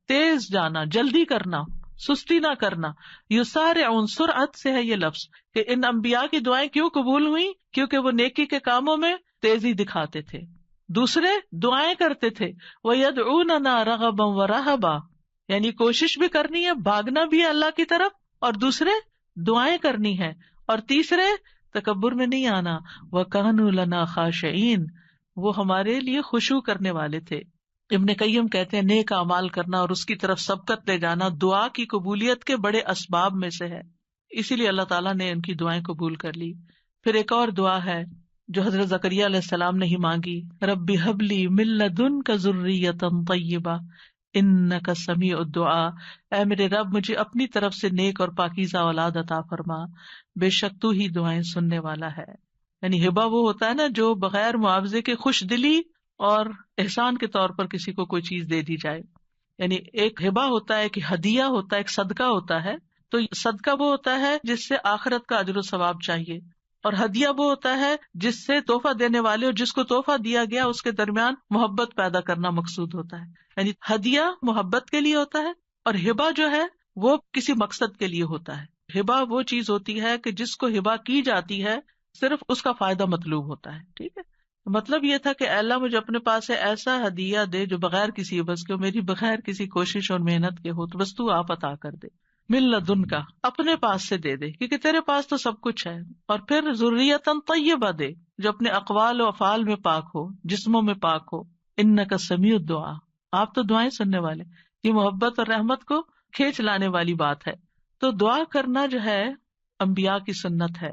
A: تیز جانا، جلدی کرنا، سستی نہ کرنا. یسارعون، سرعت سے ہے یہ لفظ، کہ ان انبیاء کی دعائیں کیوں قبول ہوئی؟ کیونکہ وہ نیکی کے کاموں میں تیزی دکھاتے تھے. دوسرے دعائیں کرتے تھے، وَيَدْعُونَنَا رَغَبًا وَرَهَبًا، یعنی کوشش بھی کرنی ہے، بھاگنا بھی ہے اللہ کی طرف، اور دوسرے دعائیں کرنی ہے، اور تیسرے تکبر میں نہیں آنا. وَكَانُوا لَنَا خَاشِعِينَ، وہ ہمارے لیے خشوع کرنے والے تھے. ابن قیم کہتے ہیں نیک اعمال کرنا اور اس کی طرف سبقت لے جانا دعا کی قبولیت کے بڑے اسباب میں سے ہے. اسی لیے اللہ تعالیٰ نے ان کی دعائیں قبول کر لی. پھر ایک اور دعا ہے جو حضرت زکریا علیہ السلام نے ہی مانگی، رب ہب لی من لدنک ذریۃ طیبہ انک سمیع الدعاء، اے میرے رب مجھے اپنی طرف سے نیک اور پاکیزہ اولاد عطا فرما، بے شک تو ہی دعائیں سننے والا ہے. یعنی ہبہ وہ ہوتا ہے نا جو بغیر معاوضے کے خوش دلی اور احسان کے طور پر کسی کو کوئی چیز دے دی جائے. یعنی ایک ہبہ ہوتا ہے، کہ ہدیہ ہوتا ہے، ایک صدقہ ہوتا ہے. تو صدقہ وہ ہوتا ہے جس سے آخرت کا اجر و ثواب چاہیے، اور ہدیہ وہ ہوتا ہے جس سے تحفہ دینے والے اور جس کو تحفہ دیا گیا اس کے درمیان محبت پیدا کرنا مقصود ہوتا ہے. یعنی ہدیہ محبت کے لیے ہوتا ہے، اور ہبہ جو ہے وہ کسی مقصد کے لیے ہوتا ہے. ہبہ وہ چیز ہوتی ہے کہ جس کو ہبہ کی جاتی ہے صرف اس کا فائدہ مطلوب ہوتا ہے. ٹھیک ہے، مطلب یہ تھا کہ اللہ مجھے اپنے پاس سے ایسا ہدیہ دے جو بغیر کسی بس کے، میری بغیر کسی کوشش اور محنت کے ہو، تو بس تو آپ عطا کر دے. من لدن کا، اپنے پاس سے دے دے، کیونکہ تیرے پاس تو سب کچھ ہے. اور پھر ذریۃ طیبہ دے، جو اپنے اقوال و افعال میں پاک ہو، جسموں میں پاک ہو. انک سمیع الدعاء، آپ تو دعائیں سننے والے. یہ محبت اور رحمت کو کھینچ لانے والی بات ہے. تو دعا کرنا جو ہے انبیاء کی سنت ہے.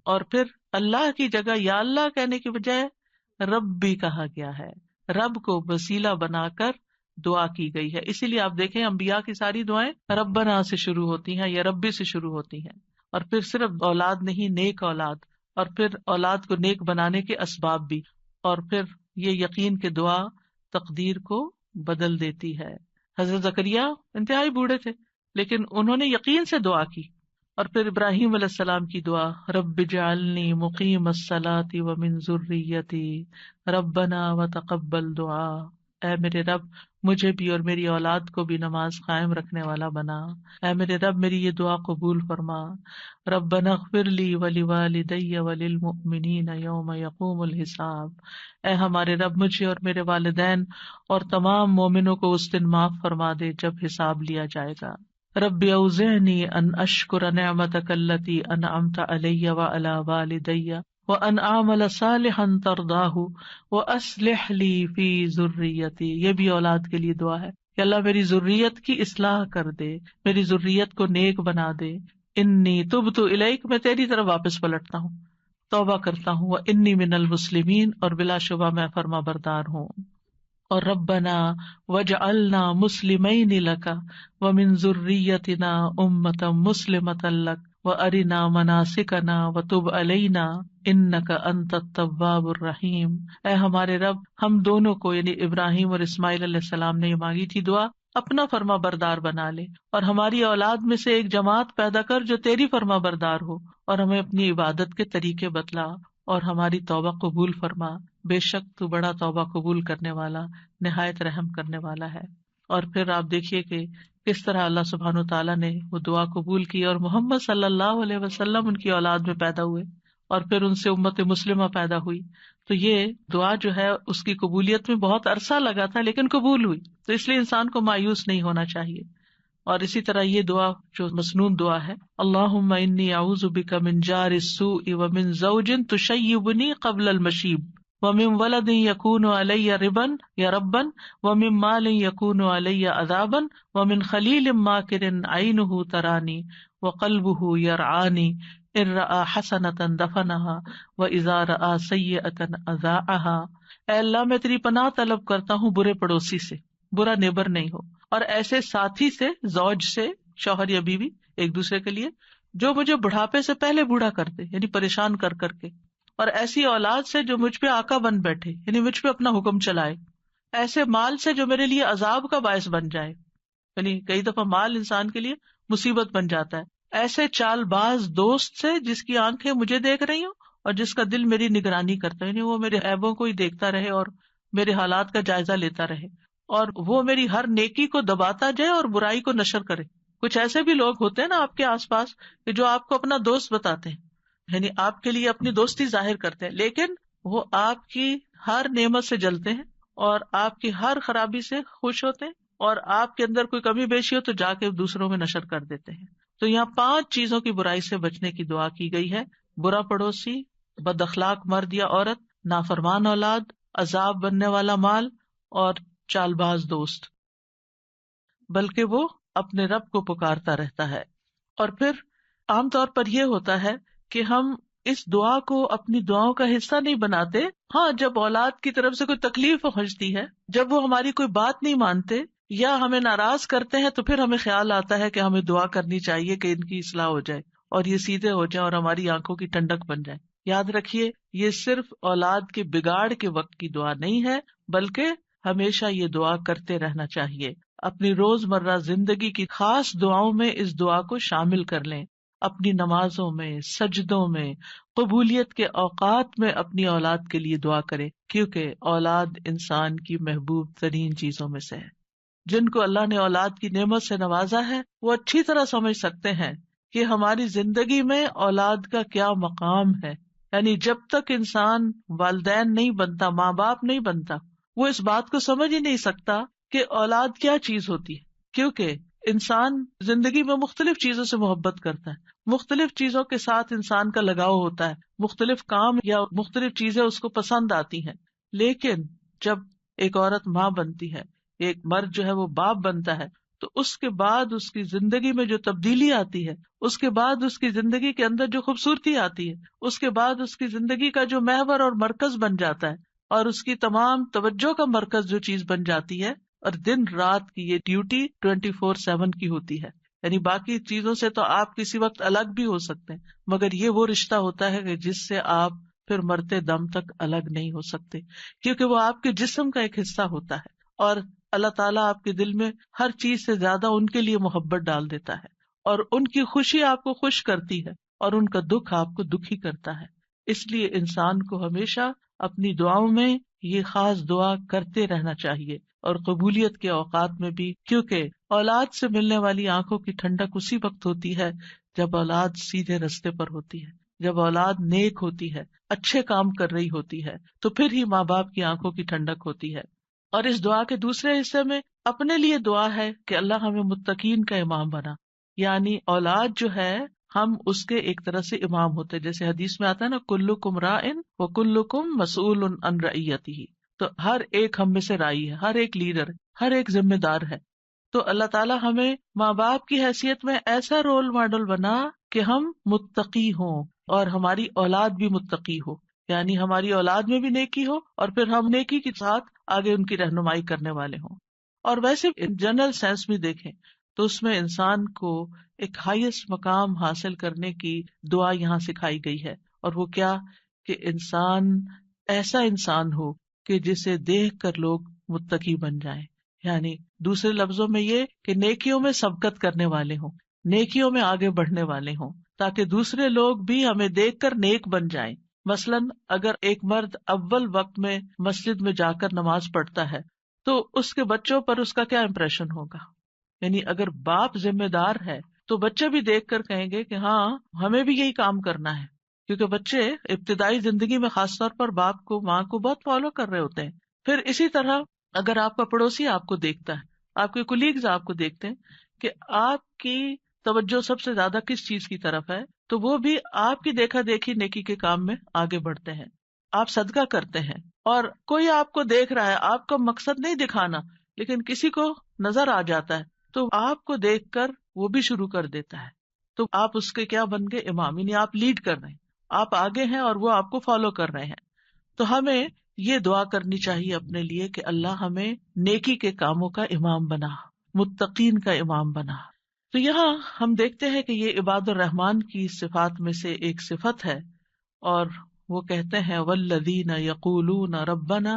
A: اور پھر اللہ کی جگہ یا اللہ کہنے کی بجائے رب بھی کہا گیا ہے، رب کو وسیلہ بنا کر دعا کی گئی ہے. اسی لیے آپ دیکھیں انبیاء کی ساری دعائیں ربنا سے شروع ہوتی ہیں یا ربی سے شروع ہوتی ہیں. اور پھر صرف اولاد نہیں، نیک اولاد، اور پھر اولاد کو نیک بنانے کے اسباب بھی. اور پھر یہ یقین کہ دعا تقدیر کو بدل دیتی ہے. حضرت زکریا انتہائی بوڑھے تھے لیکن انہوں نے یقین سے دعا کی. اور پھر ابراہیم علیہ السلام کی دعا، رب اجعلنی مقیم الصلاۃ ومن ذریتی ربنا وتقبل دعا، اے میرے رب مجھے بھی اور میری اولاد کو بھی نماز قائم رکھنے والا بنا. اے میرے رب میری یہ دعا قبول فرما. ربنا اغفر لی ولوالدی وللمؤمنین یوم یقوم الحساب، اے ہمارے رب مجھے اور میرے والدین اور تمام مومنوں کو اس دن معاف فرما دے جب حساب لیا جائے گا. رب اوزعنی ان اشکر نعمتک التی انعمت علی وعلی والدی وَأَنْ أَعْمَلَ صَالِحًا تَرْضَاهُ وَأَصْلِحْ لِي فِي ذُرِّيَّتِي. یہ بھی اولاد کے لیے دعا ہے کہ اللہ میری ذریت کی اصلاح کر دے، میری ذریت کو نیک بنا دے. انی تبت الیک، میں تیری طرف واپس پلٹتا ہوں، توبہ کرتا ہوں. وانی من المسلمین، اور بلا شبہ میں فرما بردار ہوں. اور ربنا وجعلنا مسلمین لک ومن ذریتنا امۃ مسلمۃ لک وارنا مناسکنا وتب علینا انک انت التواب الرحیم. اے ہمارے رب، ہم دونوں کو یعنی ابراہیم اور اسماعیل علیہ السلام نے یہ مانگی تھی دعا، اپنا فرما بردار بنا لے، اور ہماری اولاد میں سے ایک جماعت پیدا کر جو تیری فرما بردار ہو، اور ہمیں اپنی عبادت کے طریقے بتلا اور ہماری توبہ قبول فرما. بے شک تو بڑا توبہ قبول کرنے والا، نہایت رحم کرنے والا ہے. اور پھر آپ دیکھیے کہ کس طرح اللہ سبحانہ تعالیٰ نے وہ دعا قبول کی، اور محمد صلی اللہ علیہ وسلم ان کی اولاد میں پیدا ہوئے، اور پھر ان سے امت مسلمہ پیدا ہوئی. تو یہ دعا جو ہے اس کی قبولیت میں بہت عرصہ لگا تھا، لیکن قبول ہوئی. تو اس لیے انسان کو مایوس نہیں ہونا چاہیے. اور اسی طرح یہ دعا جو مسنون دعا ہے، اللہم انی اعوذ بک من جار السوء ومن زوج تشیبنی قبل المشیب ومن ولد یکون علی ربا یا ربا ومن مال یکون علی عذابا ومن خلیل ماکر عینہ ترانی وقلبہ یرعانی ان رأى حسنة دفنها واذا رأى سیئة اذاعها. اے اللہ میں تیری پناہ طلب کرتا ہوں برے پڑوسی سے، برا نیبر نہیں ہو، اور ایسے ساتھی سے، زوج سے، شوہر یا بیوی ایک دوسرے کے لیے، جو مجھے بڑھاپے سے پہلے بوڑھا کر دے یعنی پریشان کر کر کے، اور ایسی اولاد سے جو مجھ پہ آقا بن بیٹھے یعنی مجھ پہ اپنا حکم چلائے، ایسے مال سے جو میرے لیے عذاب کا باعث بن جائے، یعنی کئی دفعہ مال انسان کے لیے مصیبت بن جاتا ہے، ایسے چال باز دوست سے جس کی آنکھیں مجھے دیکھ رہی ہوں اور جس کا دل میری نگرانی کرتا ہے، یعنی وہ میرے عیبوں کو ہی دیکھتا رہے اور میرے حالات کا جائزہ لیتا رہے، اور وہ میری ہر نیکی کو دباتا جائے اور برائی کو نشر کرے. کچھ ایسے بھی لوگ ہوتے ہیں نا آپ کے آس پاس کہ جو آپ کو اپنا دوست بتاتے ہیں، یعنی آپ کے لیے اپنی دوستی ظاہر کرتے ہیں، لیکن وہ آپ کی ہر نعمت سے جلتے ہیں اور آپ کی ہر خرابی سے خوش ہوتے ہیں، اور آپ کے اندر کوئی کمی بیشی ہو تو جا کے دوسروں میں نشر کر دیتے ہیں. تو یہاں 5 چیزوں کی برائی سے بچنے کی دعا کی گئی ہے: برا پڑوسی، بد اخلاق مرد یا عورت، نافرمان اولاد، عذاب بننے والا مال، اور چال باز دوست. بلکہ وہ اپنے رب کو پکارتا رہتا ہے. اور پھر عام طور پر یہ ہوتا ہے کہ ہم اس دعا کو اپنی دعاؤں کا حصہ نہیں بناتے. ہاں، جب اولاد کی طرف سے کوئی تکلیف پہنچتی ہے، جب وہ ہماری کوئی بات نہیں مانتے یا ہمیں ناراض کرتے ہیں، تو پھر ہمیں خیال آتا ہے کہ ہمیں دعا کرنی چاہیے کہ ان کی اصلاح ہو جائے اور یہ سیدھے ہو جائیں اور ہماری آنکھوں کی ٹھنڈک بن جائے. یاد رکھیے، یہ صرف اولاد کے بگاڑ کے وقت کی دعا نہیں ہے، بلکہ ہمیشہ یہ دعا کرتے رہنا چاہیے. اپنی روز مرہ زندگی کی خاص دعاؤں میں اس دعا کو شامل کر لیں. اپنی نمازوں میں، سجدوں میں، قبولیت کے اوقات میں اپنی اولاد کے لیے دعا کریں، کیونکہ اولاد انسان کی محبوب ترین چیزوں میں سے ہے. جن کو اللہ نے اولاد کی نعمت سے نوازا ہے وہ اچھی طرح سمجھ سکتے ہیں کہ ہماری زندگی میں اولاد کا کیا مقام ہے. یعنی جب تک انسان والدین نہیں بنتا، ماں باپ نہیں بنتا، وہ اس بات کو سمجھ ہی نہیں سکتا کہ اولاد کیا چیز ہوتی ہے. کیونکہ انسان زندگی میں مختلف چیزوں سے محبت کرتا ہے، مختلف چیزوں کے ساتھ انسان کا لگاؤ ہوتا ہے، مختلف کام یا مختلف چیزیں اس کو پسند آتی ہیں. لیکن جب ایک عورت ماں بنتی ہے، ایک مرد جو ہے وہ باپ بنتا ہے، تو اس کے بعد اس کی زندگی میں جو تبدیلی آتی ہے، اس کے بعد اس کی زندگی کے اندر جو خوبصورتی آتی ہے، اس کے بعد اس کی زندگی کا جو محور اور مرکز بن جاتا ہے، اور اس کی تمام توجہ کا مرکز جو چیز بن جاتی ہے، اور دن رات کی یہ ڈیوٹی 24/7 کی ہوتی ہے. یعنی باقی چیزوں سے تو آپ کسی وقت الگ بھی ہو سکتے ہیں، مگر یہ وہ رشتہ ہوتا ہے کہ جس سے آپ پھر مرتے دم تک الگ نہیں ہو سکتے، کیونکہ وہ آپ کے جسم کا ایک حصہ ہوتا ہے. اور اللہ تعالیٰ آپ کے دل میں ہر چیز سے زیادہ ان کے لیے محبت ڈال دیتا ہے، اور ان کی خوشی آپ کو خوش کرتی ہے اور ان کا دکھ آپ کو دکھی کرتا ہے. اس لیے انسان کو ہمیشہ اپنی دعاؤں میں یہ خاص دعا کرتے رہنا چاہیے، اور قبولیت کے اوقات میں بھی، کیونکہ اولاد سے ملنے والی آنکھوں کی ٹھنڈک اسی وقت ہوتی ہے جب اولاد سیدھے رستے پر ہوتی ہے، جب اولاد نیک ہوتی ہے، اچھے کام کر رہی ہوتی ہے، تو پھر ہی ماں باپ کی آنکھوں کی ٹھنڈک ہوتی ہے. اور اس دعا کے دوسرے حصے میں اپنے لیے دعا ہے کہ اللہ ہمیں متقین کا امام بنا. یعنی اولاد جو ہے ہم اس کے ایک طرح سے امام ہوتے. جیسے حدیث میں آتا ہے نا، کلکم راعٍ وکلکم مسئول عن رعیتہ، تو ہر ایک ہم میں سے رائی ہے، ہر ایک لیڈر، ہر ایک ذمہ دار ہے. تو اللہ تعالیٰ ہمیں ماں باپ کی حیثیت میں ایسا رول ماڈل بنا کہ ہم متقی ہوں اور ہماری اولاد بھی متقی ہو، یعنی ہماری اولاد میں بھی نیکی ہو اور پھر ہم نیکی کے ساتھ آگے ان کی رہنمائی کرنے والے ہوں. اور ویسے جنرل سینس میں دیکھیں تو اس میں انسان کو ایک ہائیسٹ مقام حاصل کرنے کی دعا یہاں سکھائی گئی ہے، اور وہ کیا، کہ انسان ایسا انسان ہو کہ جسے دیکھ کر لوگ متقی بن جائیں. یعنی دوسرے لفظوں میں یہ کہ نیکیوں میں سبقت کرنے والے ہوں، نیکیوں میں آگے بڑھنے والے ہوں، تاکہ دوسرے لوگ بھی ہمیں دیکھ کر نیک بن جائیں. مثلاً اگر ایک مرد اول وقت میں مسجد میں جا کر نماز پڑھتا ہے تو اس کے بچوں پر اس کا کیا امپریشن ہوگا. یعنی اگر باپ ذمہ دار ہے تو بچے بھی دیکھ کر کہیں گے کہ ہاں ہمیں بھی یہی کام کرنا ہے، کیونکہ بچے ابتدائی زندگی میں خاص طور پر باپ کو ماں کو بہت فالو کر رہے ہوتے ہیں. پھر اسی طرح اگر آپ کا پڑوسی آپ کو دیکھتا ہے، آپ کے کولیگز آپ کو دیکھتے ہیں کہ آپ کی توجہ سب سے زیادہ کس چیز کی طرف ہے، تو وہ بھی آپ کی دیکھا دیکھی نیکی کے کام میں آگے بڑھتے ہیں. آپ صدقہ کرتے ہیں اور کوئی آپ کو دیکھ رہا ہے، آپ کا مقصد نہیں دکھانا، لیکن کسی کو نظر آ جاتا ہے تو آپ کو دیکھ کر وہ بھی شروع کر دیتا ہے، تو آپ اس کے کیا بن گئے، امام. یعنی آپ لیڈ کر رہے ہیں، آپ آگے ہیں اور وہ آپ کو فالو کر رہے ہیں. تو ہمیں یہ دعا کرنی چاہیے اپنے لیے کہ اللہ ہمیں نیکی کے کاموں کا امام بنا، متقین کا امام بنا. تو یہاں ہم دیکھتے ہیں کہ یہ عباد الرحمن کی صفات میں سے ایک صفت ہے، اور وہ کہتے ہیں والذین یقولون ربنا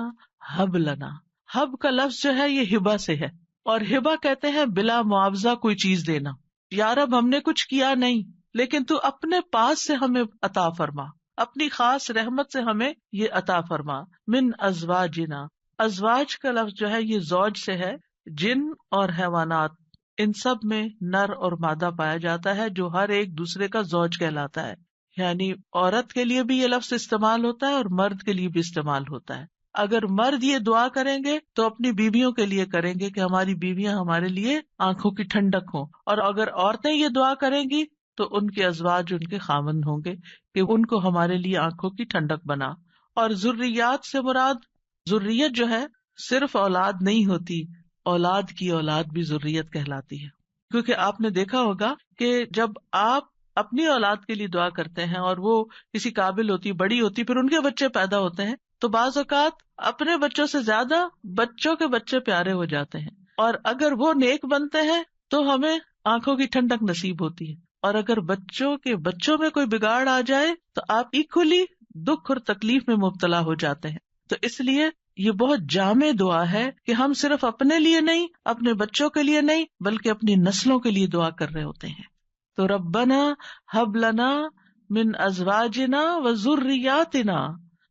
A: ہب لنا. ہب کا لفظ جو ہے یہ ہبہ سے ہے، اور ہبہ کہتے ہیں بلا معاوضہ کوئی چیز دینا. یا رب ہم نے کچھ کیا نہیں، لیکن تو اپنے پاس سے ہمیں عطا فرما، اپنی خاص رحمت سے ہمیں یہ عطا فرما. من ازواجنا، ازواج کا لفظ جو ہے یہ زوج سے ہے. جن اور حیوانات ان سب میں نر اور مادہ پایا جاتا ہے جو ہر ایک دوسرے کا زوج کہلاتا ہے. یعنی عورت کے لیے بھی یہ لفظ استعمال ہوتا ہے اور مرد کے لیے بھی استعمال ہوتا ہے. اگر مرد یہ دعا کریں گے تو اپنی بیویوں کے لیے کریں گے کہ ہماری بیویاں ہمارے لیے آنکھوں کی ٹھنڈک ہوں، اور اگر عورتیں یہ دعا کریں گی تو ان کے ازواج ان کے خاوند ہوں گے کہ ان کو ہمارے لیے آنکھوں کی ٹھنڈک بنا. اور ذریات سے مراد، ذریت جو ہے صرف اولاد نہیں ہوتی، اولاد کی اولاد بھی ذریت کہلاتی ہے. کیونکہ آپ نے دیکھا ہوگا کہ جب آپ اپنی اولاد کے لیے دعا کرتے ہیں اور وہ کسی قابل ہوتی، بڑی ہوتی، پھر ان کے بچے پیدا ہوتے ہیں تو بعض اوقات اپنے بچوں سے زیادہ بچوں کے بچے پیارے ہو جاتے ہیں. اور اگر وہ نیک بنتے ہیں تو ہمیں آنکھوں کی ٹھنڈک نصیب ہوتی ہے، اور اگر بچوں کے بچوں میں کوئی بگاڑ آ جائے تو آپ ایکولی دکھ اور تکلیف میں مبتلا ہو جاتے ہیں. تو اس لیے یہ بہت جامع دعا ہے کہ ہم صرف اپنے لیے نہیں، اپنے بچوں کے لیے نہیں، بلکہ اپنی نسلوں کے لیے دعا کر رہے ہوتے ہیں. تو ربنا ہب لنا من ازواجنا وذریاتنا،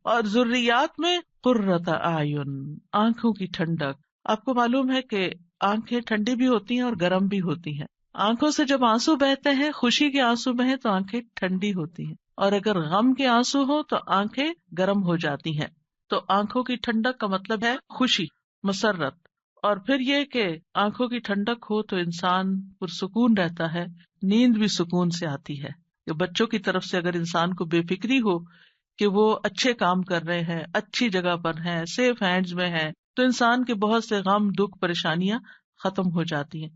A: اور ذریات میں قرۃ اعین، آنکھوں کی ٹھنڈک. آپ کو معلوم ہے کہ آنکھیں ٹھنڈی بھی ہوتی ہیں اور گرم بھی ہوتی ہیں. آنکھوں سے جب آنسو بہتے ہیں، خوشی کے آنسو بہیں تو آنکھیں ٹھنڈی ہوتی ہیں، اور اگر غم کے آنسو ہو تو آنکھیں گرم ہو جاتی ہیں. تو آنکھوں کی ٹھنڈک کا مطلب ہے خوشی، مسرت. اور پھر یہ کہ آنکھوں کی ٹھنڈک ہو تو انسان پرسکون رہتا ہے، نیند بھی سکون سے آتی ہے. کہ بچوں کی طرف سے اگر انسان کو بے فکری ہو کہ وہ اچھے کام کر رہے ہیں، اچھی جگہ پر ہیں، سیف ہینڈز میں ہیں، تو انسان کے بہت سے غم، دکھ، پریشانیاں ختم ہو جاتی ہیں.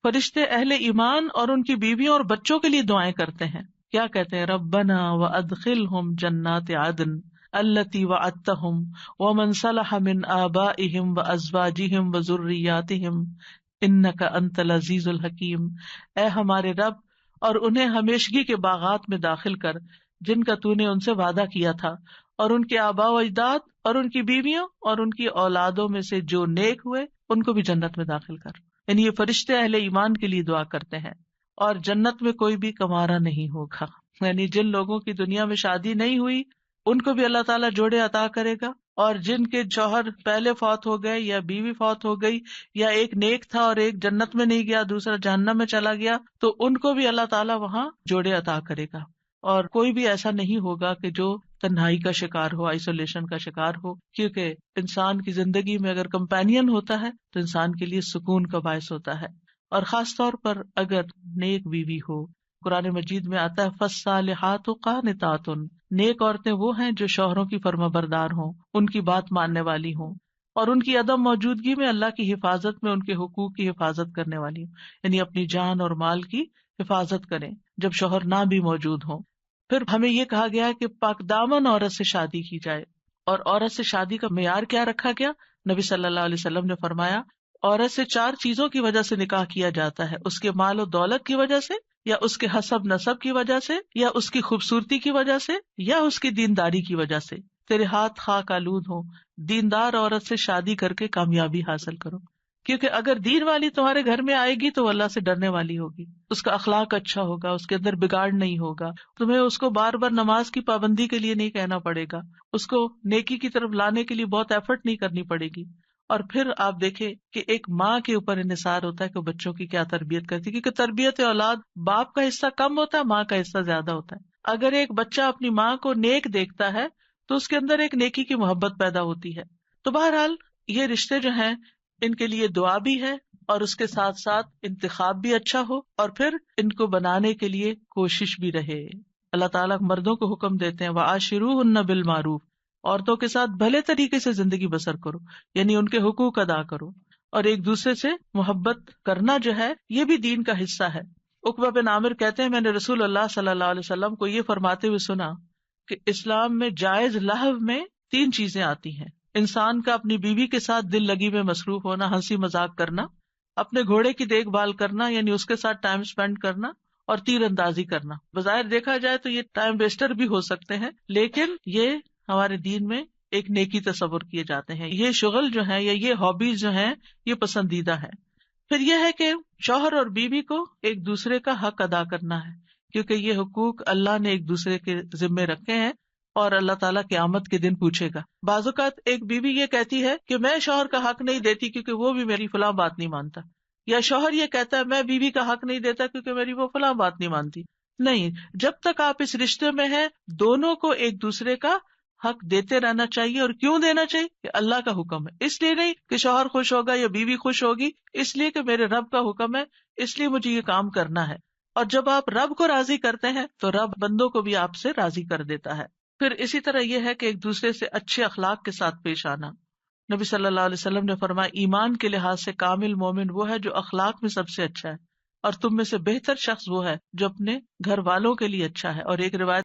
A: فرشتے اہل ایمان اور ان کی بیویوں اور بچوں کے لیے دعائیں کرتے ہیں. کیا کہتے ہیں؟ ربنا وادخلہم جنات عدن التی وعدتہم ومن صلح من آبائہم وازواجہم وذریاتہم انک انت العزیز الحکیم. اے ہمارے رب، اور انہیں ہمیشگی کے باغات میں داخل کر جن کا تو نے ان سے وعدہ کیا تھا، اور ان کے آباء و اجداد اور ان کی بیویوں اور ان کی اولادوں میں سے جو نیک ہوئے ان کو بھی جنت میں داخل کر. یعنی یہ فرشتے اہل ایمان کے لیے دعا کرتے ہیں. اور جنت میں کوئی بھی کمارا نہیں ہوگا، یعنی جن لوگوں کی دنیا میں شادی نہیں ہوئی ان کو بھی اللہ تعالیٰ جوڑے عطا کرے گا، اور جن کے شوہر پہلے فوت ہو گئے یا بیوی فوت ہو گئی، یا ایک نیک تھا اور ایک جنت میں نہیں گیا دوسرا جہنم میں چلا گیا، تو ان کو بھی اللہ تعالیٰ وہاں جوڑے عطا کرے گا. اور کوئی بھی ایسا نہیں ہوگا کہ جو تنہائی کا شکار ہو، آئسولیشن کا شکار ہو، کیونکہ انسان کی زندگی میں اگر کمپینین ہوتا ہے تو انسان کے لیے سکون کا باعث ہوتا ہے. اور خاص طور پر اگر نیک بیوی ہو، قرآن مجید میں آتا ہے فالصالحات قانتات، نیک عورتیں وہ ہیں جو شوہروں کی فرما بردار ہوں، ان کی بات ماننے والی ہوں، اور ان کی عدم موجودگی میں اللہ کی حفاظت میں ان کے حقوق کی حفاظت کرنے والی ہوں، یعنی اپنی جان اور مال کی حفاظت کریں جب شوہر نہ بھی موجود ہوں۔ پھر ہمیں یہ کہا گیا کہ پاک دامن عورت سے شادی کی جائے، اور عورت سے شادی کا معیار کیا رکھا گیا؟ نبی صلی اللہ علیہ وسلم نے فرمایا عورت سے 4 چیزوں کی وجہ سے نکاح کیا جاتا ہے، اس کے مال و دولت کی وجہ سے، یا اس کے حسب نسب کی وجہ سے، یا اس کی خوبصورتی کی وجہ سے، یا اس کی دینداری کی وجہ سے۔ تیرے ہاتھ خاک آلود ہوں، دیندار عورت سے شادی کر کے کامیابی حاصل کرو، کیونکہ اگر دین والی تمہارے گھر میں آئے گی تو وہ اللہ سے ڈرنے والی ہوگی، اس کا اخلاق اچھا ہوگا، اس کے اندر بگاڑ نہیں ہوگا، تمہیں اس کو بار بار نماز کی پابندی کے لیے نہیں کہنا پڑے گا، اس کو نیکی کی طرف لانے کے لیے بہت ایفرٹ نہیں کرنی پڑے گی۔ اور پھر آپ دیکھیں کہ ایک ماں کے اوپر انحصار ہوتا ہے کہ بچوں کی کیا تربیت کرتی ہے، کیونکہ تربیت اولاد باپ کا حصہ کم ہوتا ہے، ماں کا حصہ زیادہ ہوتا ہے۔ اگر ایک بچہ اپنی ماں کو نیک دیکھتا ہے تو اس کے اندر ایک نیکی کی محبت پیدا ہوتی ہے۔ تو بہرحال یہ رشتے جو ہیں ان کے لیے دعا بھی ہے، اور اس کے ساتھ ساتھ انتخاب بھی اچھا ہو، اور پھر ان کو بنانے کے لیے کوشش بھی رہے۔ اللہ تعالیٰ مردوں کو حکم دیتے ہیں وَعَاشِرُوهُنَّ بِالْمَعْرُوفِ، عورتوں کے ساتھ بھلے طریقے سے زندگی بسر کرو، یعنی ان کے حقوق ادا کرو، اور ایک دوسرے سے محبت کرنا جو ہے یہ بھی دین کا حصہ ہے۔ عقبہ بن عامر کہتے ہیں میں نے رسول اللہ صلی اللہ علیہ وسلم کو یہ فرماتے ہوئے سنا کہ اسلام میں جائز لہو میں 3 چیزیں آتی ہیں: انسان کا اپنی بیوی کے ساتھ دل لگی میں مصروف ہونا، ہنسی مذاق کرنا، اپنے گھوڑے کی دیکھ بھال کرنا یعنی اس کے ساتھ ٹائم سپینڈ کرنا، اور تیر اندازی کرنا۔ بظاہر دیکھا جائے تو یہ ٹائم ویسٹر بھی ہو سکتے ہیں، لیکن یہ ہمارے دین میں ایک نیکی تصور کیے جاتے ہیں۔ یہ شغل جو ہے یا یہ ہابیز جو ہیں یہ پسندیدہ ہے۔ پھر یہ ہے کہ شوہر اور بیوی کو ایک دوسرے کا حق ادا کرنا ہے، کیونکہ یہ حقوق اللہ نے ایک دوسرے کے ذمے رکھے ہیں، اور اللہ تعالیٰ قیامت کے دن پوچھے گا۔ بعض اوقات ایک بیوی یہ کہتی ہے کہ میں شوہر کا حق نہیں دیتی کیونکہ وہ بھی میری فلاں بات نہیں مانتا، یا شوہر یہ کہتا ہے میں بیوی کا حق نہیں دیتا کیونکہ میری وہ فلاں بات نہیں مانتی۔ نہیں، جب تک آپ اس رشتے میں ہیں دونوں کو ایک دوسرے کا حق دیتے رہنا چاہیے۔ اور کیوں دینا چاہیے؟ کہ اللہ کا حکم ہے، اس لیے نہیں کہ شوہر خوش ہوگا یا بیوی خوش ہوگی، اس لیے کہ میرے رب کا حکم ہے، اس لیے مجھے یہ کام کرنا ہے۔ اور جب آپ رب کو راضی کرتے ہیں تو رب بندوں کو بھی آپ سے راضی کر دیتا ہے۔ پھر اسی طرح یہ ہے کہ ایک دوسرے سے اچھے اخلاق کے ساتھ پیش آنا۔ نبی صلی اللہ علیہ وسلم نے فرمایا ایمان کے لحاظ سے کامل مومن وہ ہے جو اخلاق میں سب سے اچھا ہے، اور تم میں سے بہتر شخص وہ ہے جو اپنے گھر والوں کے لیے اچھا ہے۔ اور ایک روایت